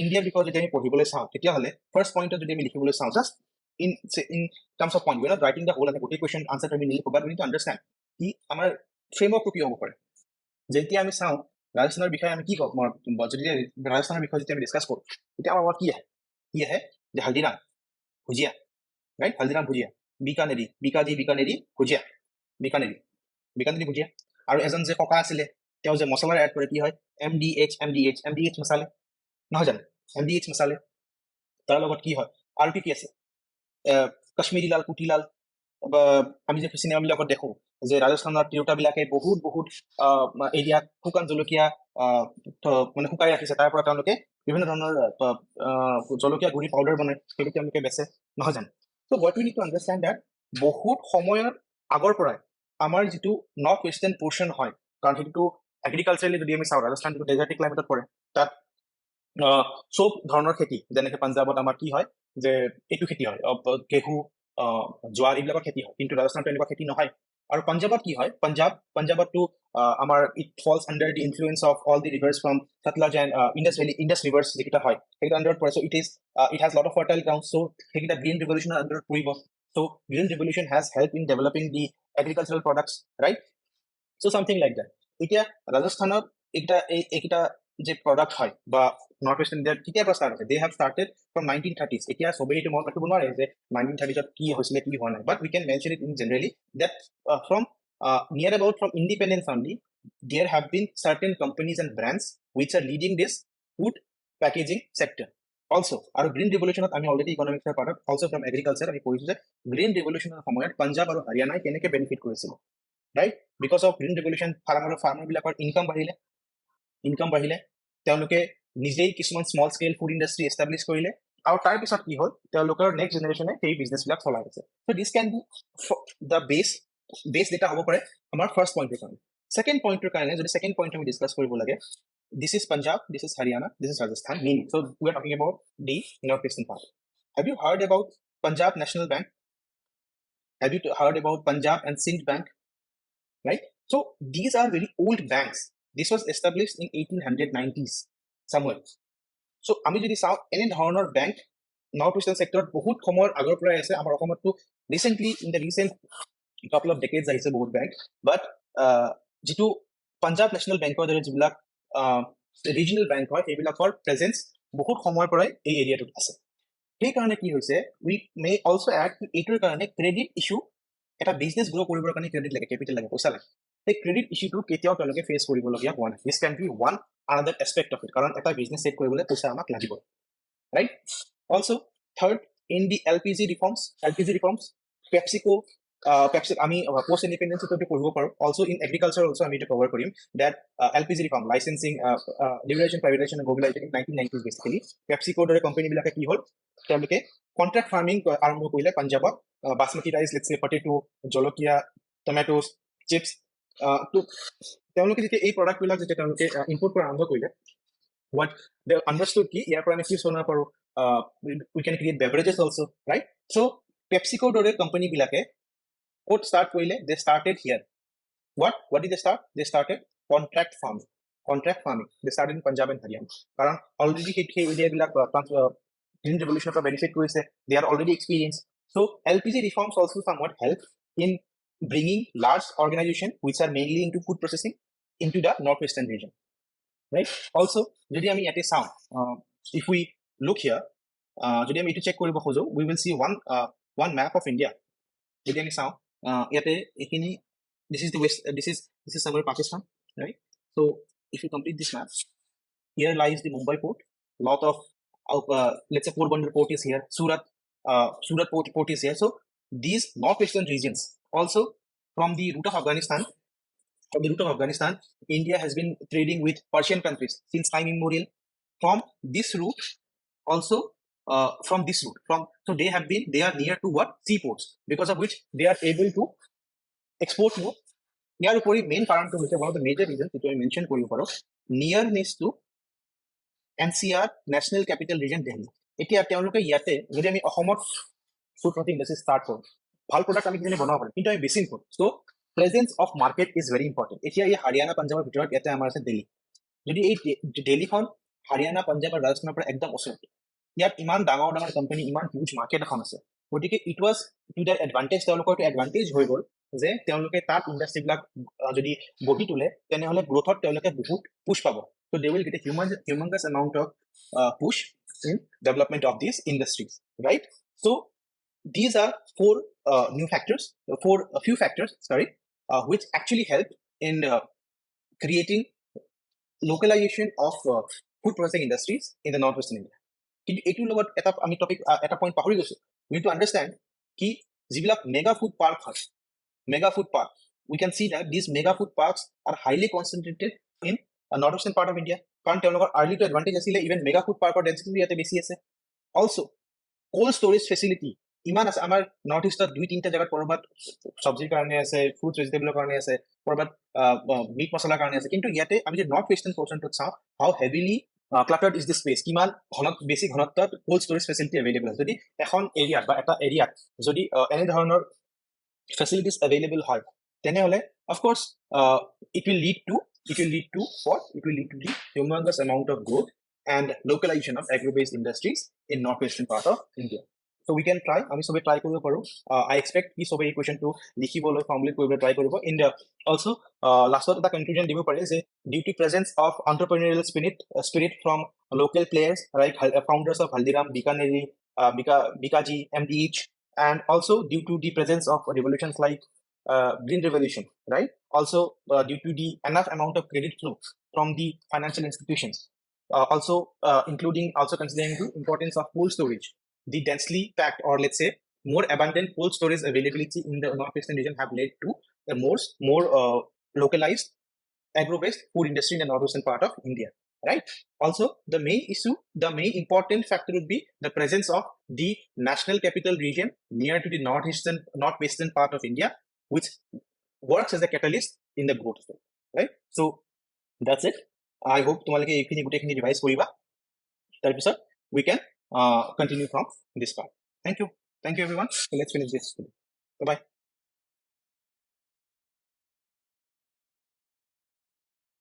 India because যদি আমি পঢ়িবলৈ চাওঁ তেতিয়াহ'লে ফাৰ্ষ্ট পইণ্টত যদি আমি লিখিবলৈ চাওঁ, just in terms of point, we are not writing the whole and গোটেই question answer আমি নিলিখো, but we need to understand কি আমাৰ ফ্ৰেমৱৰ্কটো কি হ'ব পাৰে। যেতিয়া আমি চাওঁ ৰাজস্থানৰ বিষয়ে আমি কি কওঁ, যদি ৰাজস্থানৰ বিষয়ে যেতিয়া আমি ডিছকাছ কৰোঁ তেতিয়া আমাৰ কি আহে যে হালদিৰাম ভুজিয়া, ৰাইট? হালদিৰাম ভুজিয়া, বিকানেৰী ভুজিয়া, বিকানেৰী ভুজিয়া। আৰু এজন যে ককা আছিলে তেওঁ যে মছলাৰ এড কৰে কি হয়? MDH মছালে, নহয় জানো? MDH মছালে, তাৰ লগত কি হয় আৰু কি আছে? কাশ্মীৰী লাল, কুটি লাল, আমি যে চিনেমাবিলাকত দেখো যে ৰাজস্থানৰ তিৰোতাবিলাকে বহুত এৰিয়াত শুকান জলকীয়া মানে শুকাই ৰাখিছে, তাৰ পৰা তেওঁলোকে বিভিন্ন ধৰণৰ জলকীয়া গুড়ি পাউডাৰ বনায়, সেইটো তেওঁলোকে বেচে, নহয় জানো? So what we need to understand that বহুত সময়ৰ আগৰ পৰাই আমাৰ যিটো নৰ্থ ৱেষ্টাৰ্ণ পৰ্চন হয়, কাৰণ সেইটো এগ্ৰিকালচাৰেলি যদি আমি চাওঁ ৰাজস্থানটো ডেজাৰ্টিক ক্লাইমেটত পৰে, তাত চব ধৰণৰ খেতি, যেনেকে পাঞ্জাৱত আমাৰ কি হয় যে এইটো খেতি হয়, ঘেঁহু, জোৱাৰ, এইবিলাকৰ খেতি হয়, কিন্তু ৰাজস্থানতো এনেকুৱা খেতি নহয়। আৰু পাঞ্জাৱত কি হয়? পাঞ্জাৱতো আমাৰ it falls under the influence of all the rivers from Sutlej and Indus rivers যিকেইটা হয় সেইকেইটা আণ্ডাৰত পৰে। So' it has lot of fertile ground, so' সেইকেইটা গ্ৰীণ ৰিভলিউশ্যনৰ আণ্ডাৰত পৰিব। So' green revolution has help in developing the agricultural products, right? So' something like that. এতিয়া ৰাজস্থানত এইকেইটা যে প্ৰডাক্ট হয় বা নৰ্থ ৱেষ্ট ইণ্ডিয়াত কেতিয়াৰ পৰা ষ্টাৰ্ট হৈছে? They have started from 1930s। এতিয়া চবেই এইটো মনত ৰাখিব নোৱাৰে যে 1930s কি হৈছিলে কি হোৱা নাই, but we can mention it in generally that from near about from independence only, there have been certain companies and brands which are leading this food packaging sector also. আৰু গ্ৰীণ ৰিভলিউশ্যনত আমি অলৰেডি ইকনমিক্সৰ পাৰ্টত also from agriculture আমি পঢ়িছো যে গ্ৰীণ ৰিভলিউশ্যনৰ সময়ত পাঞ্জাৱ আৰু হাৰিয়ানাই কেনেকে বেনিফিট কৰিছিল, right? Because of green revolution ফাৰ্মাৰবিলাকৰ ইনকাম বাঢ়িলে, তেওঁলোকে নিজেই কিছুমান small scale food industry establish কৰিলে, আৰু তাৰপিছত কি হ'ল তেওঁলোকৰ নেক্সট জেনেৰেশ্যনে সেই বিজনেছবিলাক চলাই আছে। চ' দিছ কেন বি দ্য বেছ ডেটা হ'ব পাৰে আমাৰ ফাৰ্ষ্ট পইণ্টৰ কাৰণে। ছেকেণ্ড পইণ্টৰ কাৰণে যদি ছেকেণ্ড পইণ্ট আমি ডিছকাছ কৰিব লাগে, this is Punjab, this is Haryana, this is Rajasthan mainly. So' we are talking about the north eastern part. Have you heard about Punjab National Bank? Have you heard about Punjab and Sind bank? Right? So these are very old banks. This was established in 1890s somewhere. So আমি যদি চাওঁ এনে ধৰণৰ বেংক নৰ্থ ইষ্টাৰ্ণ ছেক্টৰত বহুত সময়ৰ আগৰ পৰাই আছে। আমাৰ অসমতো recently in the recent couple of decades আহিছে বহুত bank, but যিটো পাঞ্জাব নেশ্যনেল বেংকৰ দৰে যিবিলাক ৰিজনেল বেংক হয় সেইবিলাকৰ প্ৰেজেন্স বহুত সময়ৰ পৰাই এই এৰিয়াটোত আছে। সেইকাৰণে কি হৈছে, উই মে অলছ' এড এইটোৰ কাৰণে ক্ৰেডিট ইছ্যু, এটা বিজনেছ গ্ৰ' কৰিবৰ কাৰণে ক্ৰেডিট লাগে, কেপিটেল লাগে, পইচা লাগে। সেই ক্ৰেডিট ইছ্যুটো কেতিয়াও তেওঁলোকে ফেচ কৰিবলগীয়া হোৱা নাই। This can be one another aspect of it, কাৰণ এটা বিজনেছ ছেট কৰিবলৈ পইচা আমাক লাগিব, right? Also' third, in the LPG reforms, PepsiCo, আমি পোষ্ট ইণ্ডিপেণ্ডেঞ্চ পঢ়িব পাৰোঁ। অলছ' ইন এগ্ৰিকালচাৰ অলছ' আমি এইটো কভাৰ কৰিম that LPG reform, licensing, liberation, privatisation, globalisation 1990s basically পেপচিকোৰ দৰে কোম্পানীবিলাকে কি হ'ল, তেওঁলোকে কণ্ট্ৰেক্ট ফাৰ্মিং আৰম্ভ কৰিলে পাঞ্জাৱত, বাছমতি ৰাইচ, লেটছ চে পটেটো, জলকীয়া, টমেটোজ, চিপছ। তেওঁলোকে যেতিয়া এই প্ৰডাক্টবিলাক যেতিয়া তেওঁলোকে ইম্পৰ্ট কৰা আৰম্ভ কৰিলে, what they understood ki ইয়াৰ পৰা আমি কি বনাব পাৰোঁ, we can create beverages also, right? So PepsiCo দৰে কোম্পানী বিলাকে ক'ত ষ্টাৰ্ট কৰিলে, they started here. What did they start? They started contract farming. They started in Punjab and Haryana, কাৰণ অলৰেডি সেই এৰিয়াবিলাক গ্ৰীণ ৰেভলিউশ্যনৰ পৰা বেনিফিট কৰিছে, they are already experienced. So LPG reforms also somewhat help in bringing large organizations which are mainly into food processing into the northwestern region, right? Also যদি আমি ইয়াতে চাওঁ, if we look here, যদি আমি এইটো চেক কৰিব খোজো, we will see one map of India. যদি আমি চাওঁ ইয়াতে এইখিনি, this is the west, this is somewhere Pakistan, right? So if you complete this map, here lies the Mumbai port, lot of let's say Porbandar port is here, Surat port is here. So these northwestern regions, also from the route of Afghanistan, India has been trading with Persian countries since time immemorial. From this route, also from this route, so they are near to what, seaports, because of which they are able to export more. ইয়াৰ উপৰি মেইন কাৰণটো হৈছে, one of the major reasons which I mentioned কৰিব পাৰোঁ, nearness to NCR, national capital region Delhi. এতিয়া তেওঁলোকে ইয়াতে যদি আমি অসমত ফুড প্ৰসেছিং ইণ্ডাষ্ট্ৰী ষ্টাৰ্ট কৰোঁ, ভাল প্ৰডাক্ট আমি কিজানি বনাব পাৰিম, কিন্তু আমি বেছি নকৰোঁ। So' presence of market is very important. এতিয়া এই হাৰিয়ানা পাঞ্জাৱৰ ভিতৰত ইয়াতে আমাৰ আছে দিল্লী। যদি এই দিল্লীখন হাৰিয়ানা, পাঞ্জাৱ আৰু ৰাজস্থানৰ পৰা একদম ওচৰত, ইয়াত ইমান ডাঙৰ ডাঙৰ কোম্পানী, ইমান হিউজ মাৰ্কেট এখন আছে, গতিকে it was to the advantage, তেওঁলোকৰ এইটো এডভান্টেজ হৈ গ'ল যে তেওঁলোকে তাত ইণ্ডাষ্ট্ৰীবিলাক যদি গঢ়ি তোলে, তেনেহ'লে গ্ৰোথত তেওঁলোকে বহুত পুsh পাব। So they will get a humongous amount of push in development of these industries, right? So these are a few factors, which actually help in creating localization of food processing industries in the northwestern India. কিন্তু এইটোৰ লগত আমি এটা পইণ্ট পাহৰি গৈছোঁ। We need to understand কি যিবিলাক মেগা ফুড পাৰ্ক হয়, we can see that these mega food parks are highly concentrated in northwestern part of India, কাৰণ তেওঁলোকৰ early to advantage আছিলে, even mega food park density ইয়াতে বেছি আছে। Also cold storage facility ইমান আছে আমাৰ নৰ্থ ইষ্টত, 2-3টা জেগাত কৰবাত চব্জিৰ কাৰণে আছে, ফ্ৰুটছ ভেজিটেবলৰ কাৰণে আছে, কৰবাত মিট মছলাৰ কাৰণে আছে, কিন্তু ইয়াতে আমি যদি নৰ্থ ইষ্টাৰ্ণ পৰ্চনটোত চাওঁ, হাউ heavily cluttered is this space, কিমান বেছি ঘনত্বত cold storage facility available আছে। যদি এখন এৰিয়াত বা এটা এৰিয়াত যদি এনে ধৰণৰ facilities available হয়, তেনেহ'লে of course it will lead to the humongous amount of growth and localization of agro-based industries in northwestern part of India. So we can try, আমি সবে ট্ৰাই কৰিব পাৰোঁ। I expect কি সবে এই কুৱেশ্যনটো লিখিবলৈ, ফৰ্মুলেট কৰিবলৈ ট্ৰাই কৰিব। And also লাষ্টত এটা কনক্লুজন দিব পাৰে যে due to presence of entrepreneurial spirit from local players like founders of Haldiram, Bikaneri, Bikaji, MDH, and also due to the presence of revolutions like green revolution, right? Also due to the enough amount of credit flow from the financial institutions, also considering the importance of cold storage, the densely packed, or let's say more abundant cold storage availability in the northwestern region have led to a more localized agro-based food industry in the northwestern part of India, right? Also the main important factor would be the presence of the national capital region near to the northwestern part of India, which works as a catalyst in the growth of it, right? So that's it. I hope তোমালোকে এইখিনি গোটেইখিনি ৰিভাইজ কৰিবা, তাৰপিছত we can continue from this part. Thank you everyone. So let's finish this. Bye bye.